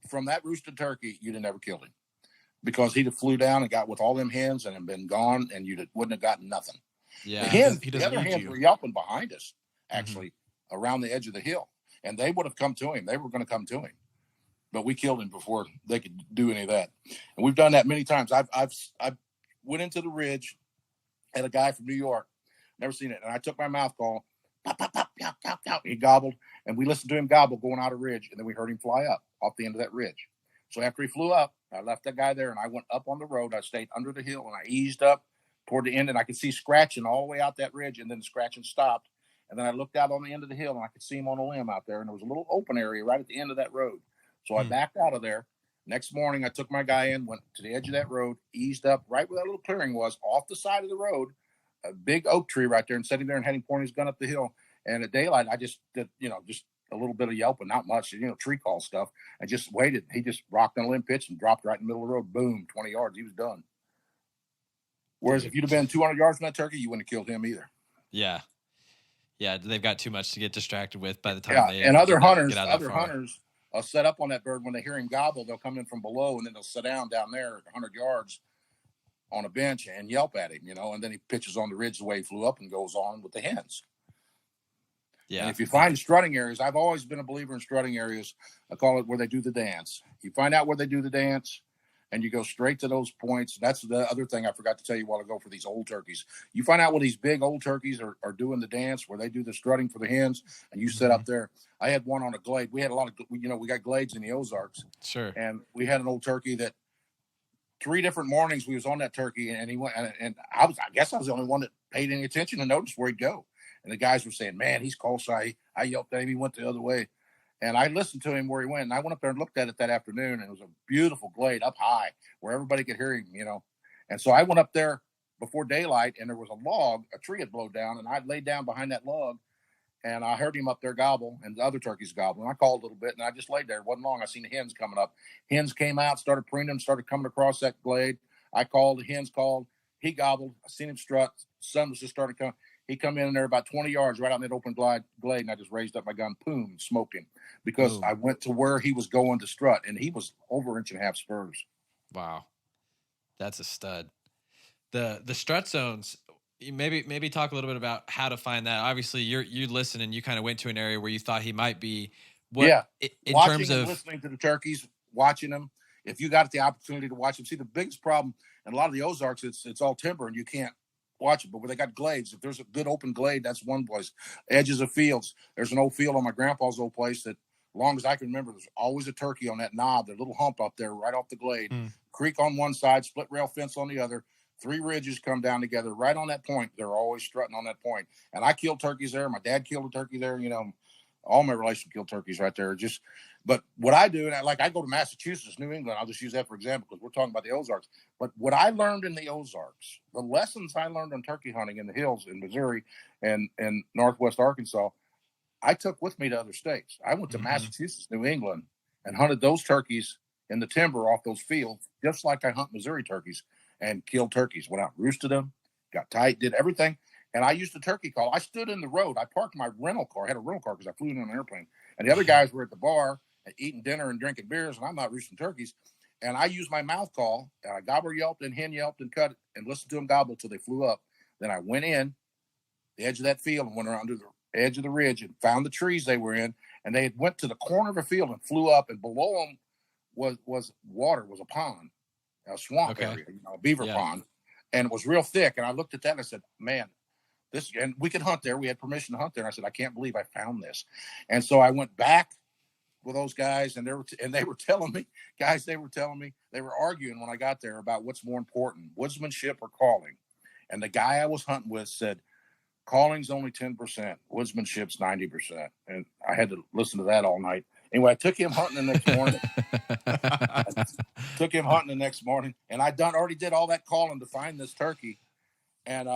from that roosted turkey, you'd have never killed him, because he'd have flew down and got with all them hens and have been gone, and wouldn't have gotten nothing. Yeah, the other hens were yelping behind us, actually, around the edge of the hill, and they would have come to him. They were going to come to him, but we killed him before they could do any of that. And we've done that many times. I've went into the ridge, had a guy from New York, never seen it, and I took my mouth call, pop, pop, pop, pop, pop, pop. He gobbled, and we listened to him gobble going out of ridge, and then we heard him fly up off the end of that ridge. So after he flew up, I left that guy there, and I went up on the road. I stayed under the hill, and I eased up toward the end, and I could see scratching all the way out that ridge, and then the scratching stopped. And then I looked out on the end of the hill, and I could see him on a limb out there, and there was a little open area right at the end of that road. So I backed out of there. Next morning, I took my guy in, went to the edge of that road, eased up right where that little clearing was, off the side of the road, a big oak tree right there, and sitting there and had him point his gun up the hill. And at daylight, I just did, just a little bit of yelping, not much, tree call stuff. I just waited. He just rocked on a limb pitch and dropped right in the middle of the road. Boom, 20 yards. He was done. Whereas if you'd have been 200 yards from that turkey, you wouldn't have killed him either. Yeah. Yeah, they've got too much to get distracted with by the time they and other hunters will set up on that bird. When they hear him gobble, they'll come in from below, and then they'll sit down there at 100 yards on a bench and yelp at him, and then he pitches on the ridge the way he flew up and goes on with the hens. Yeah. And if you find strutting areas, I've always been a believer in strutting areas. I call it where they do the dance. You find out where they do the dance, and you go straight to those points. That's the other thing I forgot to tell you a while ago for these old turkeys. You find out where these big old turkeys are doing the dance, where they do the strutting for the hens, and you sit up there. I had one on a glade. We had a lot of, we got glades in the Ozarks. Sure. And we had an old turkey that 3 different mornings we was on that turkey, and he went, and I guess I was the only one that paid any attention and noticed where he'd go. And the guys were saying, man, he's call shy. I yelped at him. He went the other way. And I listened to him where he went. And I went up there and looked at it that afternoon. And it was a beautiful glade up high where everybody could hear him, And so I went up there before daylight, and there was a tree had blown down. And I laid down behind that log, and I heard him up there gobble, and the other turkeys gobble. And I called a little bit, and I just laid there. It wasn't long. I seen the hens coming up. Hens came out, started preening, started coming across that glade. I called. The hens called. He gobbled. I seen him strut. Sun was just starting to come. He come in there about 20 yards right out in that open glade, and I just raised up my gun, boom, and smoked him because Boom. I went to where he was going to strut, and he was over 1.5 spurs. Wow, that's a stud. The strut zones. Maybe talk a little bit about how to find that. Obviously, you listen and you kind of went to an area where you thought he might be. What in watching terms and of listening to the turkeys, watching them. If you got the opportunity to watch them, see the biggest problem in a lot of the Ozarks, it's all timber and you can't watch it. But where they got glades, if there's a good open glade, that's one place. Edges of fields. There's an old field on my grandpa's old place that, as long as I can remember, there's always a turkey on that knob, that little hump up there right off the glade. Creek on one side, split rail fence on the other. 3 ridges come down together right on that point. They're always strutting on that point. And I killed turkeys there. My dad killed a turkey there. You know, all my relations killed turkeys right there. But what I do, and I go to Massachusetts, New England. I'll just use that for example because we're talking about the Ozarks. But what I learned in the Ozarks, the lessons I learned on turkey hunting in the hills in Missouri and Northwest Arkansas, I took with me to other states. I went to Massachusetts, New England, and hunted those turkeys in the timber off those fields, just like I hunt Missouri turkeys, and killed turkeys. Went out, roosted them, got tight, did everything. And I used a turkey call. I stood in the road. I parked my rental car. I had a rental car because I flew in on an airplane. And the other guys were at the bar eating dinner and drinking beers, and I'm not roosting turkeys. And I used my mouth call. I gobbler yelped and hen yelped and cut and listened to them gobble till they flew up. Then I went in the edge of that field and went around to the edge of the ridge and found the trees they were in. And they went to the corner of a field and flew up. And below them was water, was a pond, a swamp area, a beaver pond. And it was real thick. And I looked at that and I said, man, and we could hunt there. We had permission to hunt there. And I said, I can't believe I found this. And so I went back with those guys, and they were telling me, they were arguing when I got there about what's more important, woodsmanship or calling. And the guy I was hunting with said, calling's only 10%, woodsmanship's 90%. And I had to listen to that all night. Anyway, I took him hunting the next morning. And I already did all that calling to find this turkey. And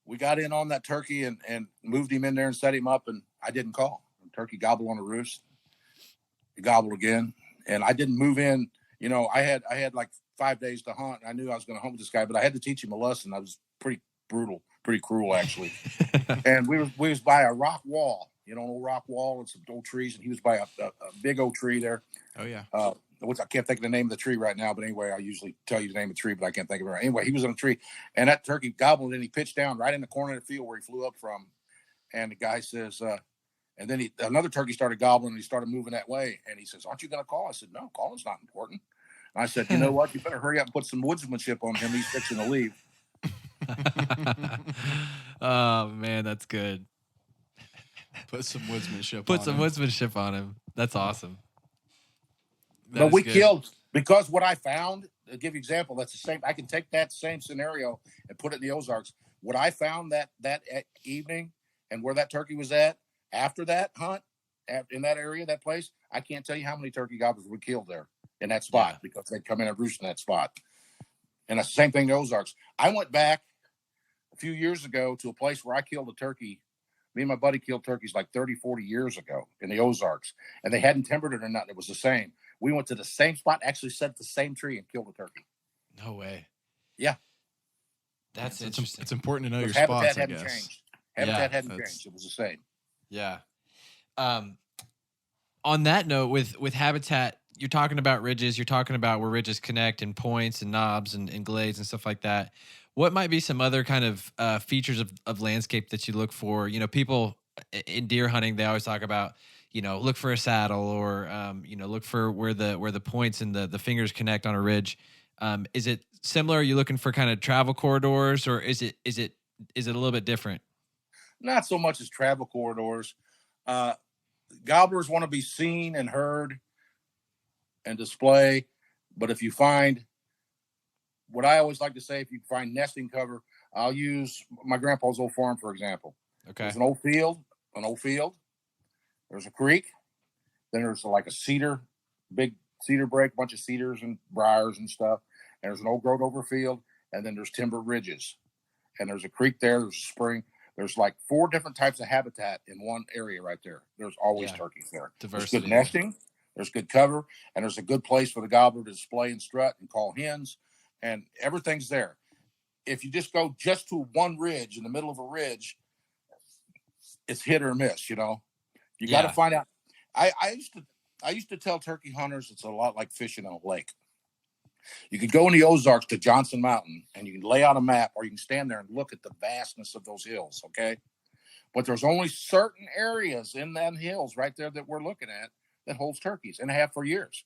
we got in on that turkey and moved him in there and set him up, and I didn't call. The turkey gobbled on a roost. He gobbled again. And I didn't move in. You know, I had like 5 days to hunt. I knew I was going to hunt with this guy, but I had to teach him a lesson. I was pretty brutal, pretty cruel, actually. And we was by a rock wall, you know, an old rock wall and some old trees. And he was by a big old tree there. Oh, yeah. Which I can't think of the name of the tree right now. But anyway, I usually tell you the name of the tree, but I can't think of it right. Anyway, he was on a tree. And that turkey gobbled, and he pitched down right in the corner of the field where he flew up from. And the guy says, and then another turkey started gobbling, and he started moving that way. And he says, aren't you going to call? I said, no, calling's not important. And I said, you know what? You better hurry up and put some woodsmanship on him. He's fixing to leave. Oh, man, that's good. Put some woodsmanship on him. That's awesome. But we killed, because what I found, to give you an example, that's the same. I can take that same scenario and put it in the Ozarks. What I found that evening and where that turkey was at after that hunt, in that area, that place, I can't tell you how many turkey gobblers we killed there in that spot because they'd come in and roost in that spot. And that's the same thing in the Ozarks. I went back a few years ago to a place where I killed a turkey. Me and my buddy killed turkeys like 30, 40 years ago in the Ozarks, and they hadn't timbered it or nothing. It was the same. We went to the same spot, actually set the same tree and killed a turkey. No way. Yeah. That's interesting. It's important to know your habitat spots, I hadn't guess. changed. Habitat hadn't changed. It was the same. Yeah. On that note, with habitat, you're talking about ridges. You're talking about where ridges connect and points and knobs and glades and stuff like that. What might be some other kind of features of landscape that you look for? You know, people in deer hunting, they always talk about, you know, look for a saddle or, you know, look for where the points and the fingers connect on a ridge. Is it similar? Are you looking for kind of travel corridors, or is it a little bit different? Not so much as travel corridors. Gobblers want to be seen and heard and display. But if you find, what I always like to say, if you find nesting cover, I'll use my grandpa's old farm, for example. Okay. There's an old field. There's a creek. Then there's like a big cedar break, bunch of cedars and briars and stuff. And there's an old growed over field. And then there's timber ridges. And there's a creek there. There's a spring. There's like 4 different types of habitat in one area right there. There's always turkeys there. Diversity. There's good nesting. There's good cover. And there's a good place for the gobbler to display and strut and call hens. And everything's there. if you just go just to one ridge in the middle of a ridge, it's hit or miss. You got to Yeah. find out. I used to tell turkey hunters it's a lot like fishing in a lake. You could go in the Ozarks to Johnson Mountain and you can lay out a map, or you can stand there and look at the vastness of those hills. Okay. But there's only certain areas in them hills right there that we're looking at that holds turkeys, and have for years.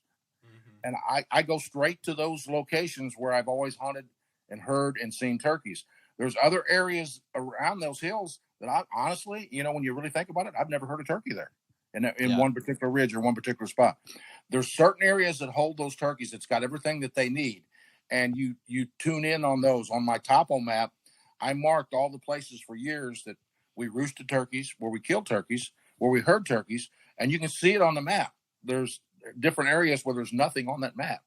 And I go straight to those locations where I've always hunted and heard and seen turkeys. There's other areas around those hills that I honestly, when you really think about it, I've never heard a turkey there in one particular ridge or one particular spot. There's certain areas that hold those turkeys. It's got everything that they need. And you tune in on those. On my topo map, I marked all the places for years that we roosted turkeys, where we killed turkeys, where we heard turkeys, and you can see it on the map. There's different areas where there's nothing on that map,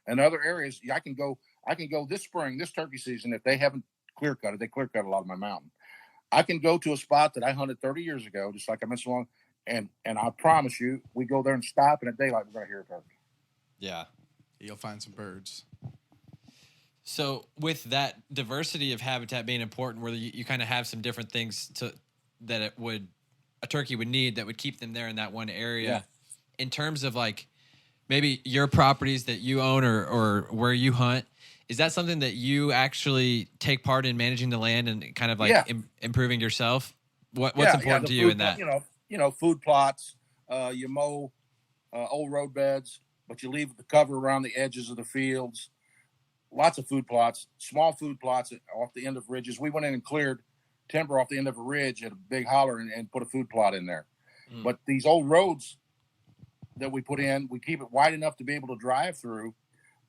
and other areas I can go this spring, this turkey season. If they haven't clear cut it, they clear cut a lot of my mountain. I can go to a spot that I hunted 30 years ago, just like I mentioned along, and I promise you, we go there and stop, and at daylight we're going to hear a turkey. Yeah, you'll find some birds. So with that diversity of habitat being important, where you kind of have some different things that a turkey would need that would keep them there in that one area. Yeah. In terms of like maybe your properties that you own or where you hunt, is that something that you actually take part in managing the land and kind of like improving yourself? What's important to you in that? Food plots, you mow old road beds, but you leave the cover around the edges of the fields. Lots of food plots, small food plots off the end of ridges. We went in and cleared timber off the end of a ridge at a big holler and put a food plot in there. But these old roads that we put in, we keep it wide enough to be able to drive through,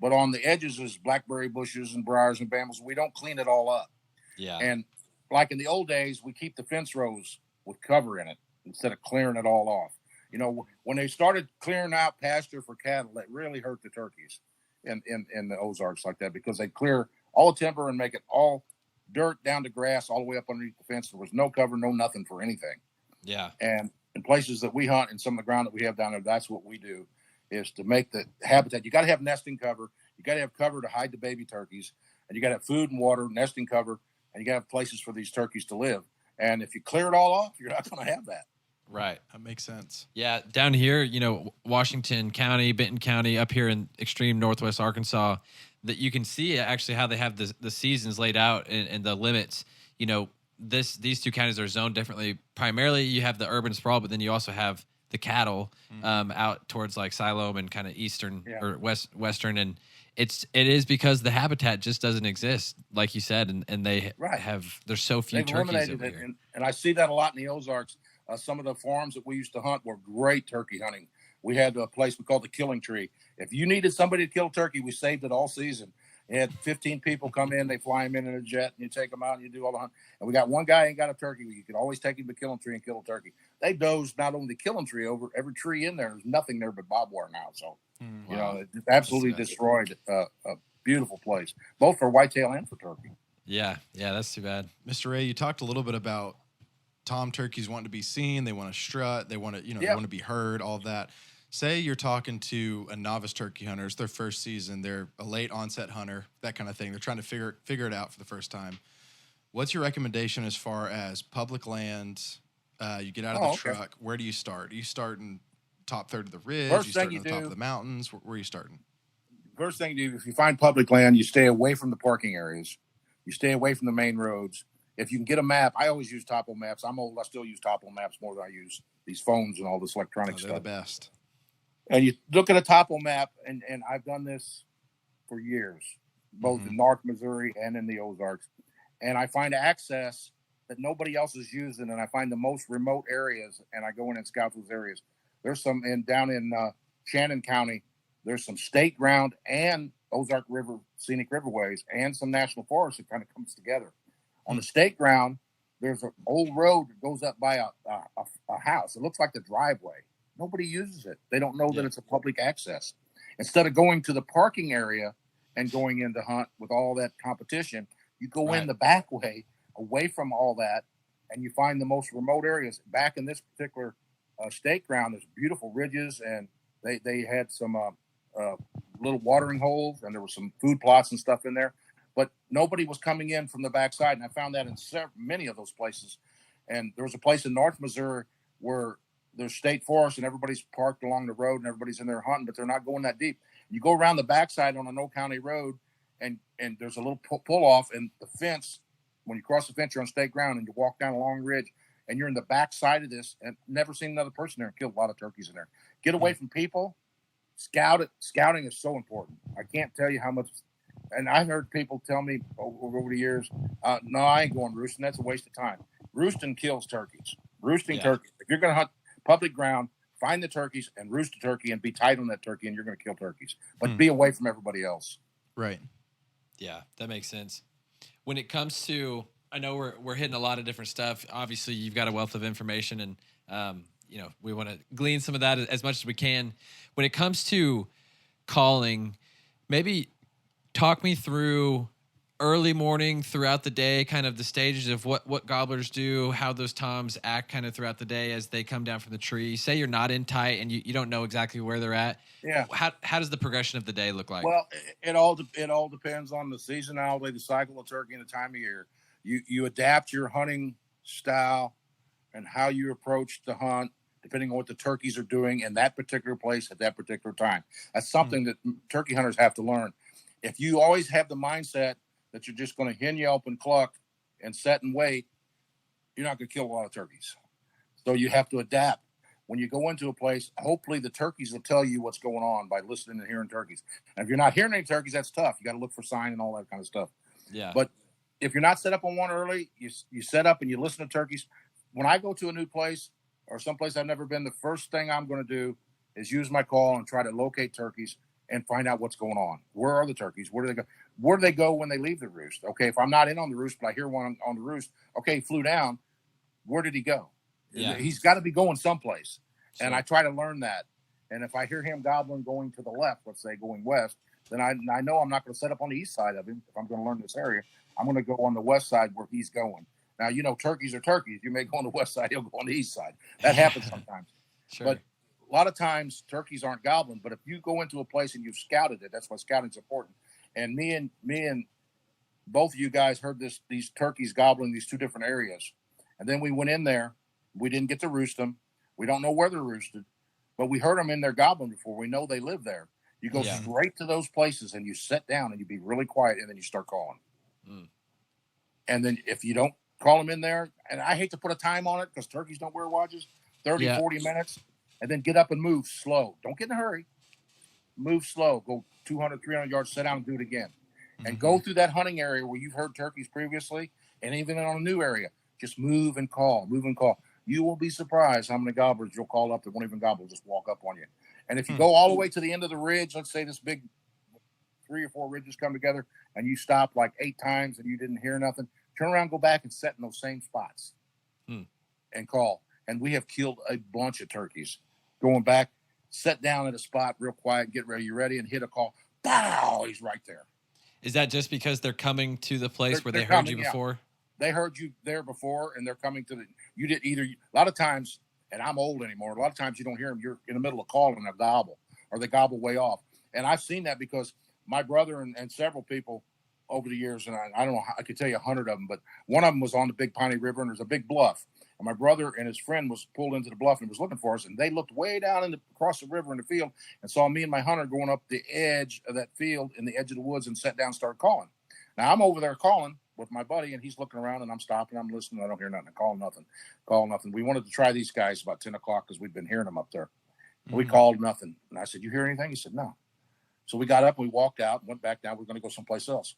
but on the edges is blackberry bushes and briars and brambles. We don't clean it all up. Yeah. And like in the old days, we keep the fence rows with cover in it instead of clearing it all off. When they started clearing out pasture for cattle, that really hurt the turkeys in the Ozarks like that, because they clear all the timber and make it all dirt down to grass all the way up underneath the fence. There was no cover, no nothing for anything. Yeah. And in places that we hunt and some of the ground that we have down there, that's what we do, is to make the habitat. You got to have nesting cover. You got to have cover to hide the baby turkeys, and you got to have food and water, nesting cover, and you got to have places for these turkeys to live. And if you clear it all off, you're not going to have that. Right. That makes sense. Yeah. Down here, Washington County, Benton County, up here in extreme Northwest Arkansas, that you can see actually how they have the seasons laid out and the limits. These two counties are zoned differently. Primarily, you have the urban sprawl, but then you also have the cattle out towards like Siloam and kind of eastern or western, and it is because the habitat just doesn't exist, like you said, and they there's so few turkeys over here. And I see that a lot in the Ozarks. Some of the farms that we used to hunt were great turkey hunting. We had a place we called the Killing Tree. If you needed somebody to kill turkey, we saved it all season. They had 15 people come in, they fly them in a jet, and you take them out and you do all the hunt. And we got one guy ain't got a turkey. You could always take him to Killing Tree and kill a turkey. They dozed not only the Killing Tree over every tree in there. There's nothing there but barbed wire now. So, it absolutely destroyed a beautiful place, both for whitetail and for turkey. Yeah, that's too bad. Mr. Ray, you talked a little bit about tom turkeys wanting to be seen. They want to strut. They want to, they want to be heard, all of that. Say you're talking to a novice turkey hunter. It's their first season. They're a late onset hunter, that kind of thing. They're trying to figure it out for the first time. What's your recommendation as far as public land? You get out of the truck. Where do you start? Do you start in top third of the ridge? You start on the top of the mountains? Where are you starting? First thing you do, if you find public land, you stay away from the parking areas. You stay away from the main roads. If you can get a map, I always use topo maps. I'm old. I still use topo maps more than I use these phones and all this electronic stuff. They're the best. And you look at a topo map, and I've done this for years, both in North Missouri and in the Ozarks. And I find access that nobody else is using, and I find the most remote areas, and I go in and scout those areas. There's some down in Shannon County. There's some state ground and Ozark River scenic riverways and some national forests that kind of comes together. On the state ground, there's an old road that goes up by a house. It looks like the driveway. Nobody uses it. They don't know that it's a public access. Instead of going to the parking area and going in to hunt with all that competition, you go in the back way, away from all that, and you find the most remote areas. Back in this particular state ground, there's beautiful ridges, and they had some little watering holes, and there were some food plots and stuff in there. but nobody was coming in from the backside. And I found that in many of those places. And there was a place in North Missouri where there's state forest and everybody's parked along the road and everybody's in there hunting, but they're not going that deep. You go around the backside on an old county road, and there's a little pull off, and the fence, when you cross the fence, you're on state ground, and you walk down a long ridge, and you're in the backside of this, and never seen another person there, and killed a lot of turkeys in there. Get away from people. Scout it. Scouting is so important. I can't tell you how much. And I've heard people tell me over the years, no, I ain't going roosting. That's a waste of time. Roosting kills turkeys. Roosting turkeys. If you're going to hunt public ground, find the turkeys and roost a turkey and be tight on that turkey, and you're going to kill turkeys. But be away from everybody else. Right. Yeah, that makes sense. When it comes to, I know we're hitting a lot of different stuff. Obviously, you've got a wealth of information, and we want to glean some of that as much as we can. When it comes to calling, maybe talk me through early morning, throughout the day, kind of the stages of what gobblers do, how those toms act kind of throughout the day as they come down from the tree. Say you're not in tight and you don't know exactly where they're at. Yeah. How does the progression of the day look like? Well, it all depends on the seasonality, the cycle of turkey, and the time of year. You adapt your hunting style and how you approach the hunt depending on what the turkeys are doing in that particular place at that particular time. That's something that turkey hunters have to learn. If you always have the mindset that you're just going to hen yelp and cluck and set and wait, you're not going to kill a lot of turkeys. So you have to adapt. When you go into a place, hopefully the turkeys will tell you what's going on by listening and hearing turkeys. And if you're not hearing any turkeys, that's tough. You got to look for sign and all that kind of stuff. Yeah. But if you're not set up on one early, you set up and you listen to turkeys. When I go to a new place or someplace I've never been, the first thing I'm going to do is use my call and try to locate turkeys and find out what's going on. Where are the turkeys? Where do they go? Where do they go when they leave the roost? Okay, if I'm not in on the roost, but I hear one on the roost, okay, he flew down. Where did he go? Yeah. He's got to be going someplace. Sure. And I try to learn that. And if I hear him gobbling going to the left, let's say going west, then I know I'm not going to set up on the east side of him. If I'm going to learn this area, I'm going to go on the west side where he's going. Now, turkeys are turkeys. You may go on the west side, he'll go on the east side. That happens sometimes. Sure. But a lot of times turkeys aren't gobbling. But if you go into a place and you've scouted it, that's why scouting's important. And me and both of you guys heard these turkeys gobbling these two different areas. And then we went in there. We didn't get to roost them. We don't know where they're roosted, but we heard them in there gobbling before. We know they live there. You go straight to those places and you sit down and you be really quiet, and then you start calling. And then if you don't call them in there, and I hate to put a time on it because turkeys don't wear watches, 30, 40 minutes, and then get up and move slow. Don't get in a hurry. Move slow. Go 200, 300 yards, sit down and do it again. And go through that hunting area where you've heard turkeys previously, and even on a new area. Just move and call, move and call. You will be surprised how many gobblers you'll call up that won't even gobble, just walk up on you. And if you go all the way to the end of the ridge, let's say this big 3 or 4 ridges come together, and you stop like 8 times and you didn't hear nothing, turn around, go back and set in those same spots and call. And we have killed a bunch of turkeys. Going back, sit down at a spot real quiet, get ready, you ready, and hit a call. Pow! He's right there. Is that just because they're coming to the place where they heard you before? Yeah. They heard you there before, and they're coming to you did either, a lot of times, and I'm old anymore, a lot of times you don't hear them. You're in the middle of calling a gobble, or they gobble way off. And I've seen that because my brother and several people over the years, and I don't know, I could tell you 100 of them, but one of them was on the Big Piney River, and there's a big bluff. And my brother and his friend was pulled into the bluff and was looking for us, and they looked way down across the river in the field and saw me and my hunter going up the edge of that field in the edge of the woods and sat down and started calling. Now I'm over there calling with my buddy, and he's looking around, and I'm stopping, I'm listening, I don't hear nothing, I call nothing. We wanted to try these guys about 10 o'clock because we'd been hearing them up there. We called nothing. And I said, you hear anything? He said, no. So we got up, we walked out, went back down, we're going to go someplace else.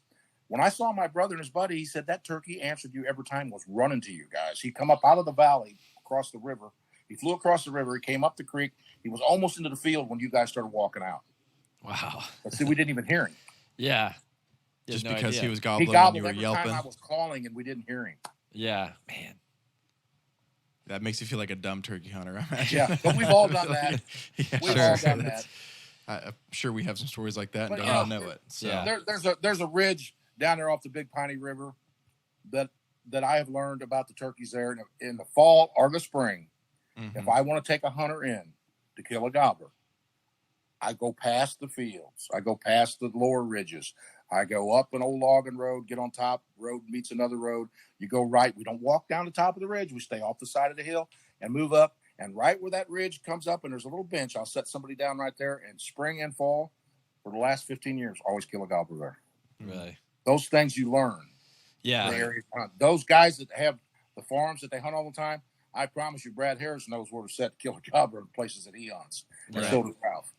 When I saw my brother and his buddy, he said that turkey answered you every time, was running to you guys. He come up out of the valley, across the river. He flew across the river. He came up the creek. He was almost into the field when you guys started walking out. Wow. But see, we didn't even hear him. Yeah. Just because he was He gobbling and gobbled you were every yelping. time I was calling, and we didn't hear him. Yeah, man. That makes you feel like a dumb turkey hunter, I imagine. Yeah, but we've all done that. Yeah, We've all done that. I'm sure we have some stories like that and But, don't know it. So. Yeah. There's a ridge down there off the Big Piney River that I have learned about the turkeys there in the fall or the spring. If I want to take a hunter in to kill a gobbler, I go past the fields. I go past the lower ridges. I go up an old logging road, get on top, road meets another road. You go right. We don't walk down the top of the ridge. We stay off the side of the hill and move up. And right where that ridge comes up and there's a little bench, I'll set somebody down right there. And spring and fall, for the last 15 years, always kill a gobbler there. Really? Those things you learn. Yeah. The area hunt. Those guys that have the farms that they hunt all the time, I promise you, Brad Harris knows where to set to kill a gobbler in the places that he hunts. And so does Ralph.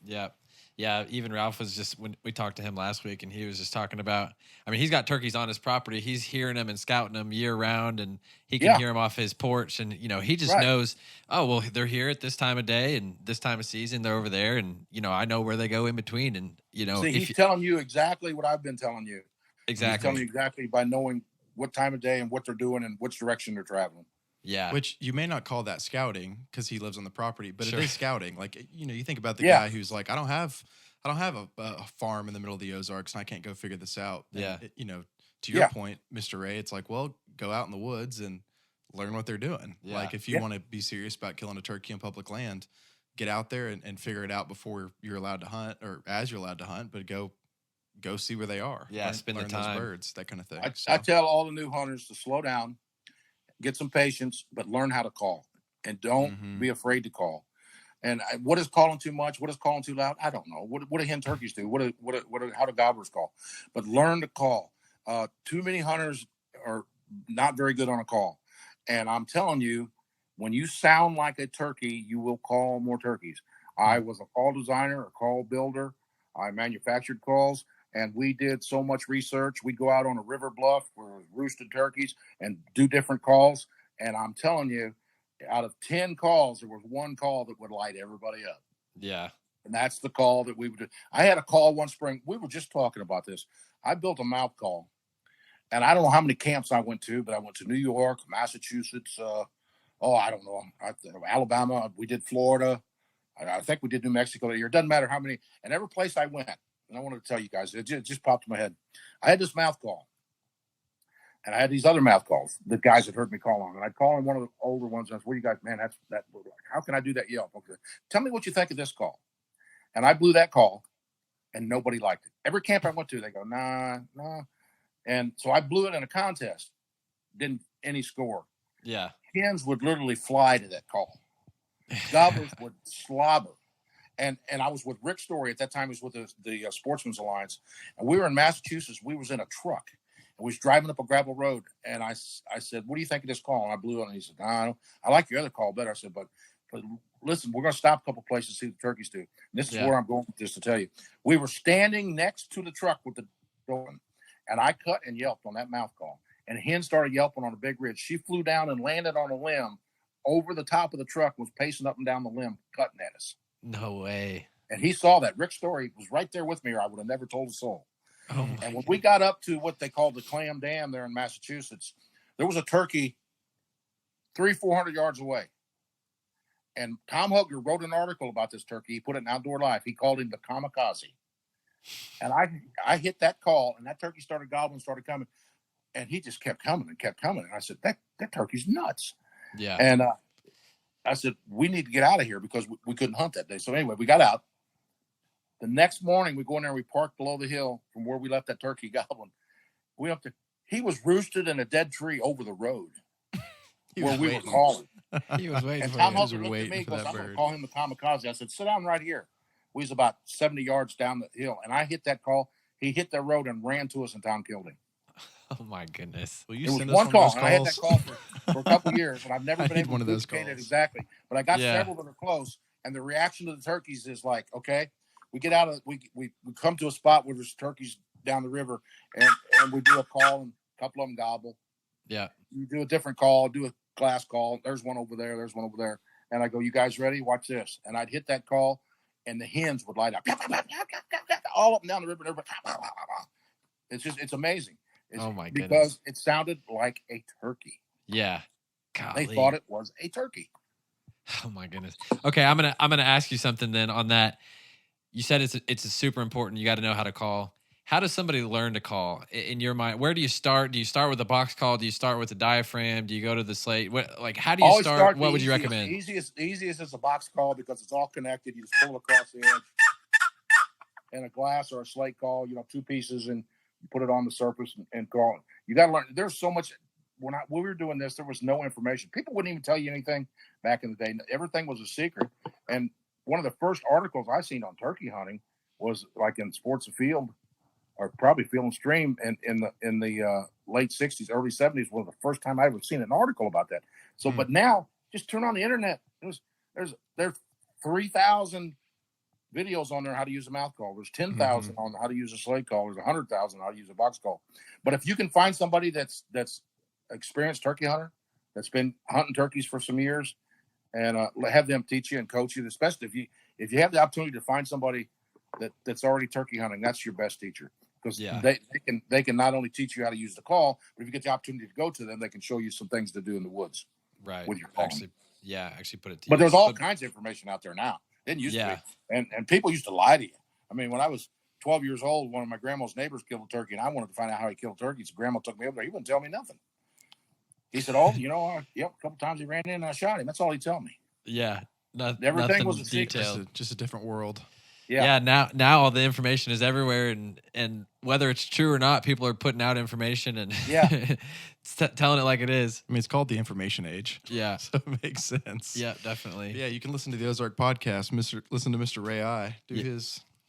Yeah. Yeah. Even Ralph was just, when we talked to him last week, and he was just talking about, I mean, he's got turkeys on his property. He's hearing them and scouting them year round, and he can hear them off his porch. And, you know, he just knows, oh, well, they're here at this time of day and this time of season, they're over there. And, you know, I know where they go in between. And, you know, see, he's telling you exactly what I've been telling you. Exactly. He's telling you exactly by knowing what time of day and what they're doing and which direction they're traveling. Yeah. Which you may not call that scouting because he lives on the property, but Sure. it is scouting. Like, you know, you think about the guy who's like, I don't have a farm in the middle of the Ozarks and I can't go figure this out. Yeah. And you know, to your point, Mr. Ray, it's like, well, go out in the woods and learn what they're doing. Yeah. Like, if you want to be serious about killing a turkey on public land, get out there and figure it out before you're allowed to hunt, or as you're allowed to hunt, but go see where they are. Yeah. Spend the time. Those birds, that kind of thing. I tell all the new hunters to slow down, get some patience, but learn how to call, and don't be afraid to call. And what is calling too much? What is calling too loud? I don't know. What do hen turkeys do? How do gobblers call? But learn to call. Too many hunters are not very good on a call. And I'm telling you, when you sound like a turkey, you will call more turkeys. I was a call designer, a call builder. I manufactured calls, and we did so much research. We'd go out on a river bluff where it was roosted turkeys and do different calls. And I'm telling you, out of 10 calls, there was one call that would light everybody up. Yeah. And that's the call that we would do. I had a call one spring. We were just talking about this. I built a mouth call. And I don't know how many camps I went to, but I went to New York, Massachusetts. I don't know. Alabama. We did Florida. I think we did New Mexico that year. It doesn't matter how many. And every place I went, and I wanted to tell you guys, it just popped in my head. I had this mouth call. And I had these other mouth calls that guys had heard me call on. And I'd call on one of the older ones. And I said, what do you guys, man, how can I do that yelp? Okay. Tell me what you think of this call. And I blew that call, and nobody liked it. Every camp I went to, they go, nah. And so I blew it in a contest. Didn't any score. Yeah. Hens would literally fly to that call. Gobblers would slobber. And I was with Rick Story at that time. He was with the Sportsman's Alliance. And we were in Massachusetts. We was in a truck. I was driving up a gravel road, and I said, what do you think of this call? And I blew it, and he said, I like your other call better. I said, but listen, we're going to stop a couple places to see what the turkeys do. And this is where I'm going with this to tell you. We were standing next to the truck with the door, and I cut and yelped on that mouth call. And hen started yelping on a big ridge. She flew down and landed on a limb over the top of the truck, was pacing up and down the limb, cutting at us. No way. And he saw that. Rick Story was right there with me, or I would have never told a soul. Oh, and when we got up to what they called the Clam Dam there in Massachusetts, there was a turkey 300-400 yards away. And Tom Hugger wrote an article about this turkey. He put it in Outdoor Life. He called him the kamikaze. And I hit that call, and that turkey started gobbling, started coming. And he just kept coming and kept coming. And I said, that turkey's nuts. Yeah. And I said, we need to get out of here because we couldn't hunt that day. So anyway, we got out. The next morning, we go in there and we parked below the hill from where we left that turkey gobbling. He was roosted in a dead tree over the road where we were calling. He was waiting and for Tom you. Hugger looked at me and goes, I'm going to call him the kamikaze. I said, sit down right here. We was about 70 yards down the hill. And I hit that call. He hit the road and ran to us, and Tom killed him. Oh, my goodness. Will you It was send one us call. one and I had that call for a couple years, and I've never I been need able one to of those duplicate it calls. exactly. But I got Yeah. several that are close, and the reaction to the turkeys is like, okay, we get out of we come to a spot where there's turkeys down the river, and we do a call, and a couple of them gobble. Yeah. You do a different call, do a glass call. There's one over there. There's one over there. And I go, you guys ready? Watch this. And I'd hit that call, and the hens would light up all up and down the river. It's amazing. Oh my goodness. Because it sounded like a turkey. Yeah. Golly. They thought it was a turkey. Oh my goodness. Okay, I'm gonna ask you something then on that. You said it's a super important. You got to know how to call. How does somebody learn to call in your mind? Where do you start? Do you start with a box call? Do you start with a diaphragm? Do you go to the slate? How do you Always start? What would you easiest. recommend? The easiest is a box call because it's all connected. You just pull across the edge. and a glass or a slate call, 2 pieces, and you put it on the surface and call. You got to learn. There's so much. When we were doing this, there was no information. People wouldn't even tell you anything back in the day. Everything was a secret. And one of the first articles I seen on turkey hunting was like in Sports Afield, or probably Field and Stream, in the late '60s, early '70s. Was the first time I ever seen an article about that. So, but now just turn on the internet. There's 3,000 videos on there how to use a mouth call. There's 10,000 on how to use a slate call. There's 100,000 how to use a box call. But if you can find somebody that's experienced turkey hunter, that's been hunting turkeys for some years, and have them teach you and coach you, especially if you have the opportunity to find somebody that's already turkey hunting, that's your best teacher, because they can not only teach you how to use the call, but if you get the opportunity to go to them, they can show you some things to do in the woods. Right. With your call. Actually put it to but use. There's all kinds of information out there now. Didn't used to be. And people used to lie to you. I mean, when I was 12 years old, one of my grandma's neighbors killed a turkey, and I wanted to find out how he killed turkeys. So grandma took me over there. He wouldn't tell me nothing. He said, a couple times he ran in and I shot him. That's all he told me. Yeah. Everything was a detail. secret. Just a different world. Yeah. Now all the information is everywhere, and whether it's true or not, people are putting out information and telling it like it is. I mean, it's called the information age. Yeah. So it makes sense. Yeah, definitely. Yeah, you can listen to the Ozark podcast. Listen to Mr. Ray I do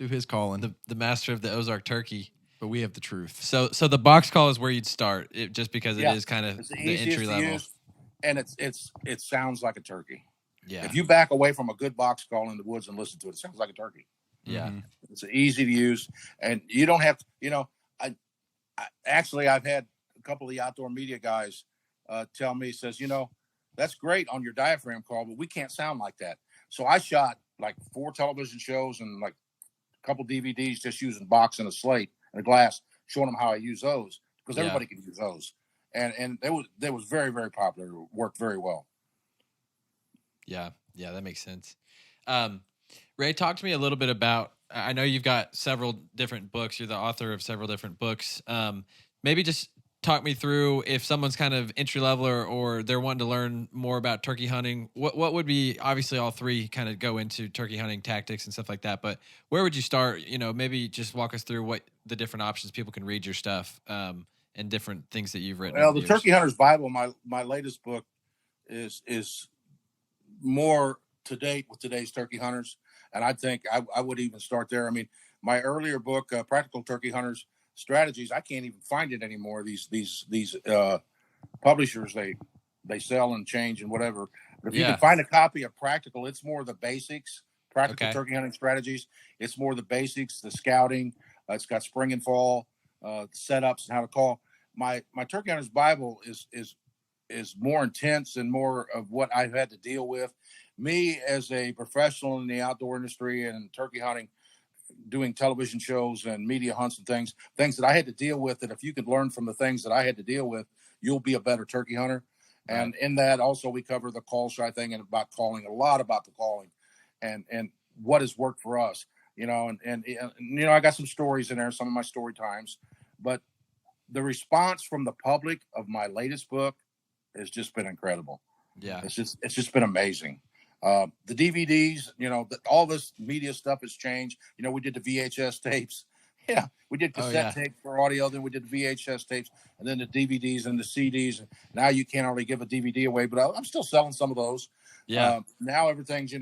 his calling. The master of the Ozark turkey. But we have the truth. So the box call is where you'd start, just because it is kind of the entry level. Use, and it sounds like a turkey. Yeah. If you back away from a good box call in the woods and listen to it, it sounds like a turkey. Yeah. It's easy to use, and you don't have to. I've had a couple of the outdoor media guys tell me, says, that's great on your diaphragm call, but we can't sound like that. So I shot like 4 television shows and like a couple DVDs just using box and a slate and a glass, showing them how I use those, because everybody can use those. And they was very, very popular. It worked very well. Yeah, that makes sense. Ray, talk to me a little bit about, I know you've got several different books. You're the author of several different books. Maybe just talk me through, if someone's kind of entry level or they're wanting to learn more about turkey hunting, what would be, obviously all three kind of go into turkey hunting tactics and stuff like that, but where would you start? Maybe just walk us through what the different options people can read your stuff, and different things that you've written. Well, the Turkey Hunter's Bible, my latest book, is more to date with today's turkey hunters. And I think I would even start there. I mean, my earlier book, Practical Turkey Hunters Strategies, I can't even find it anymore. These publishers, they sell and change and whatever. But if you can find a copy of Practical, it's more the basics. Practical Turkey Hunting Strategies. It's more the basics, the scouting. It's got spring and fall setups and how to call. My Turkey Hunter's Bible is more intense and more of what I've had to deal with. Me as a professional in the outdoor industry and turkey hunting, doing television shows and media hunts and things that I had to deal with, that if you could learn from the things that I had to deal with, you'll be a better turkey hunter. Right. And in that also we cover the call shy thing and about calling, a lot about the calling and what has worked for us, and I got some stories in there, some of my story times, but the response from the public of my latest book has just been incredible. Yeah. It's just been amazing. The DVDs, all this media stuff has changed. We did the VHS tapes. Yeah. We did cassette tapes for audio. Then we did the VHS tapes and then the DVDs and the CDs. Now you can't hardly give a DVD away, but I'm still selling some of those. Yeah. Now everything's,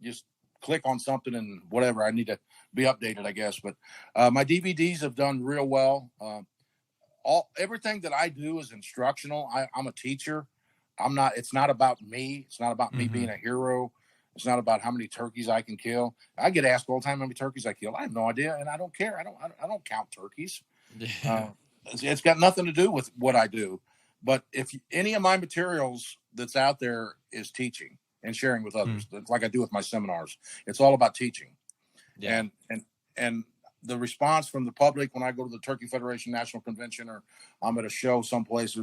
just click on something and whatever. I need to be updated, I guess. But my DVDs have done real well. Everything that I do is instructional. I'm a teacher. It's not about me. It's not about me being a hero. It's not about how many turkeys I can kill. I get asked all the time how many turkeys I kill. I have no idea, and I don't care. I don't count turkeys. It's got nothing to do with what I do. But if any of my materials that's out there is teaching and sharing with others, like I do with my seminars, it's all about teaching. Yeah. And the response from the public when I go to the Turkey Federation National Convention or I'm at a show someplace,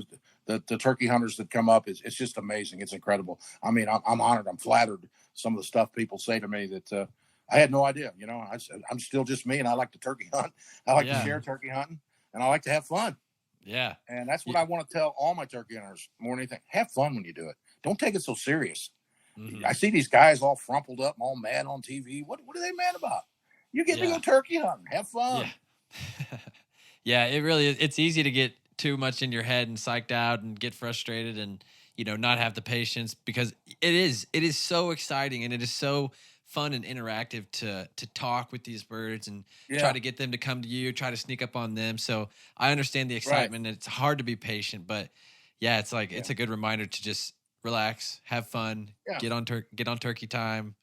the turkey hunters that come up, it's just amazing. It's incredible. I mean, I'm honored. I'm flattered. Some of the stuff people say to me that I had no idea. I'm still just me, and I like to turkey hunt. I like to share turkey hunting, and I like to have fun. Yeah. And that's what I want to tell all my turkey hunters more than anything. Have fun when you do it. Don't take it so serious. I see these guys all frumpled up, all mad on TV. What are they mad about? You get to go turkey hunting. Have fun. Yeah. Yeah, it really is. It's easy to get too much in your head and psyched out and get frustrated and, not have the patience, because it is so exciting, and it is so fun and interactive to talk with these birds and try to get them to come to you, try to sneak up on them. So I understand the excitement. It's hard to be patient, but yeah, it's like it's a good reminder to just relax, have fun, get on turkey time,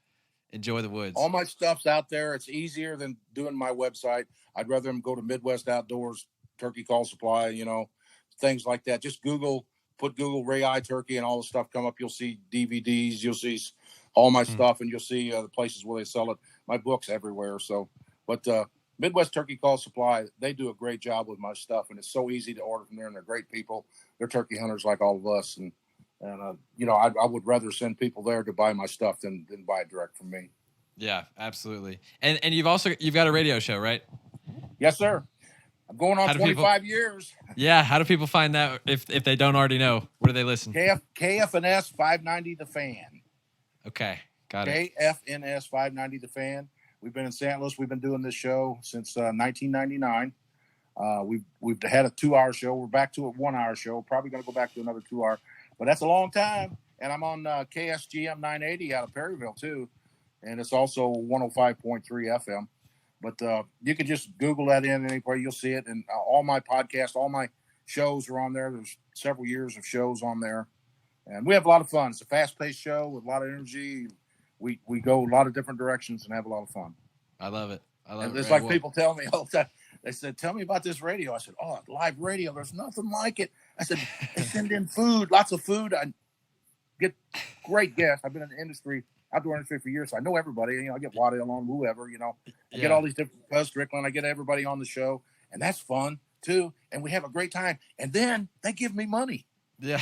enjoy the woods. All my stuff's out there. It's easier than doing my website. I'd rather them go to Midwest Outdoors, Turkey Call Supply, things like that. Just put Google Ray Eye Turkey, and all the stuff come up. You'll see DVDs. You'll see all my stuff, and you'll see the places where they sell it. My book's everywhere. So, but Midwest Turkey Call Supply, they do a great job with my stuff, and it's so easy to order from there, and they're great people. They're turkey hunters like all of us, and I would rather send people there to buy my stuff than buy it direct from me. Yeah, absolutely. And you've got a radio show, right? Yes, sir. I'm going on 25 years. Yeah. How do people find that if they don't already know? Where do they listen? KFNS 590 The Fan. Okay. Got it. KFNS 590 The Fan. We've been in St. Louis. We've been doing this show since 1999. We've had a 2-hour show. We're back to a 1-hour show. Probably going to go back to another 2-hour. But that's a long time. And I'm on KSGM 980 out of Perryville, too. And it's also 105.3 FM. But you can just Google that in anywhere. You'll see it. And all my podcasts, all my shows are on there. There's several years of shows on there. And we have a lot of fun. It's a fast-paced show with a lot of energy. We go a lot of different directions and have a lot of fun. I love it. It's like people tell me all the time. They said, "Tell me about this radio." I said, "Oh, live radio. There's nothing like it." I said, "They send in food, lots of food. I get great guests. I've been in the industry, outdoor industry for years, so I know everybody. I get Waddell on, whoever. I get all these different Buzz Strickland. I get everybody on the show, and that's fun too. And we have a great time. And then they give me money." Yeah.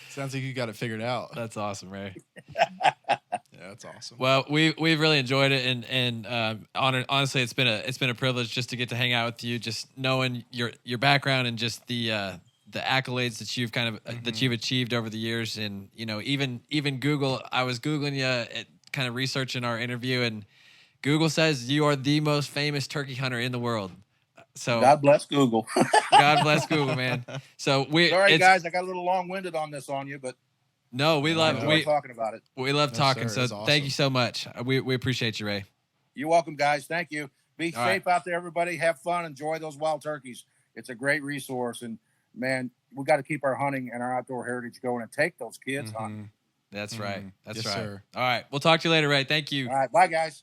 Sounds like you got it figured out. That's awesome, Ray. Yeah, that's awesome. Well, we've really enjoyed it, and honestly, it's been a privilege just to get to hang out with you, just knowing your background and just the accolades that you've that you've achieved over the years, and even Google. I was Googling you, kind of researching our interview, and Google says you are the most famous turkey hunter in the world. So God bless Google. God bless Google, man. So sorry guys, I got a little long-winded on this on you, but no, we love talking about it. We love talking. Sir, so thank you so much. We appreciate you, Ray. You're welcome, guys. Thank you. Be safe out there, everybody. Have fun. Enjoy those wild turkeys. It's a great resource, and man, we got to keep our hunting and our outdoor heritage going and take those kids hunting. That's right. That's yes, right. Sir. All right. We'll talk to you later, Ray. Thank you. All right. Bye, guys.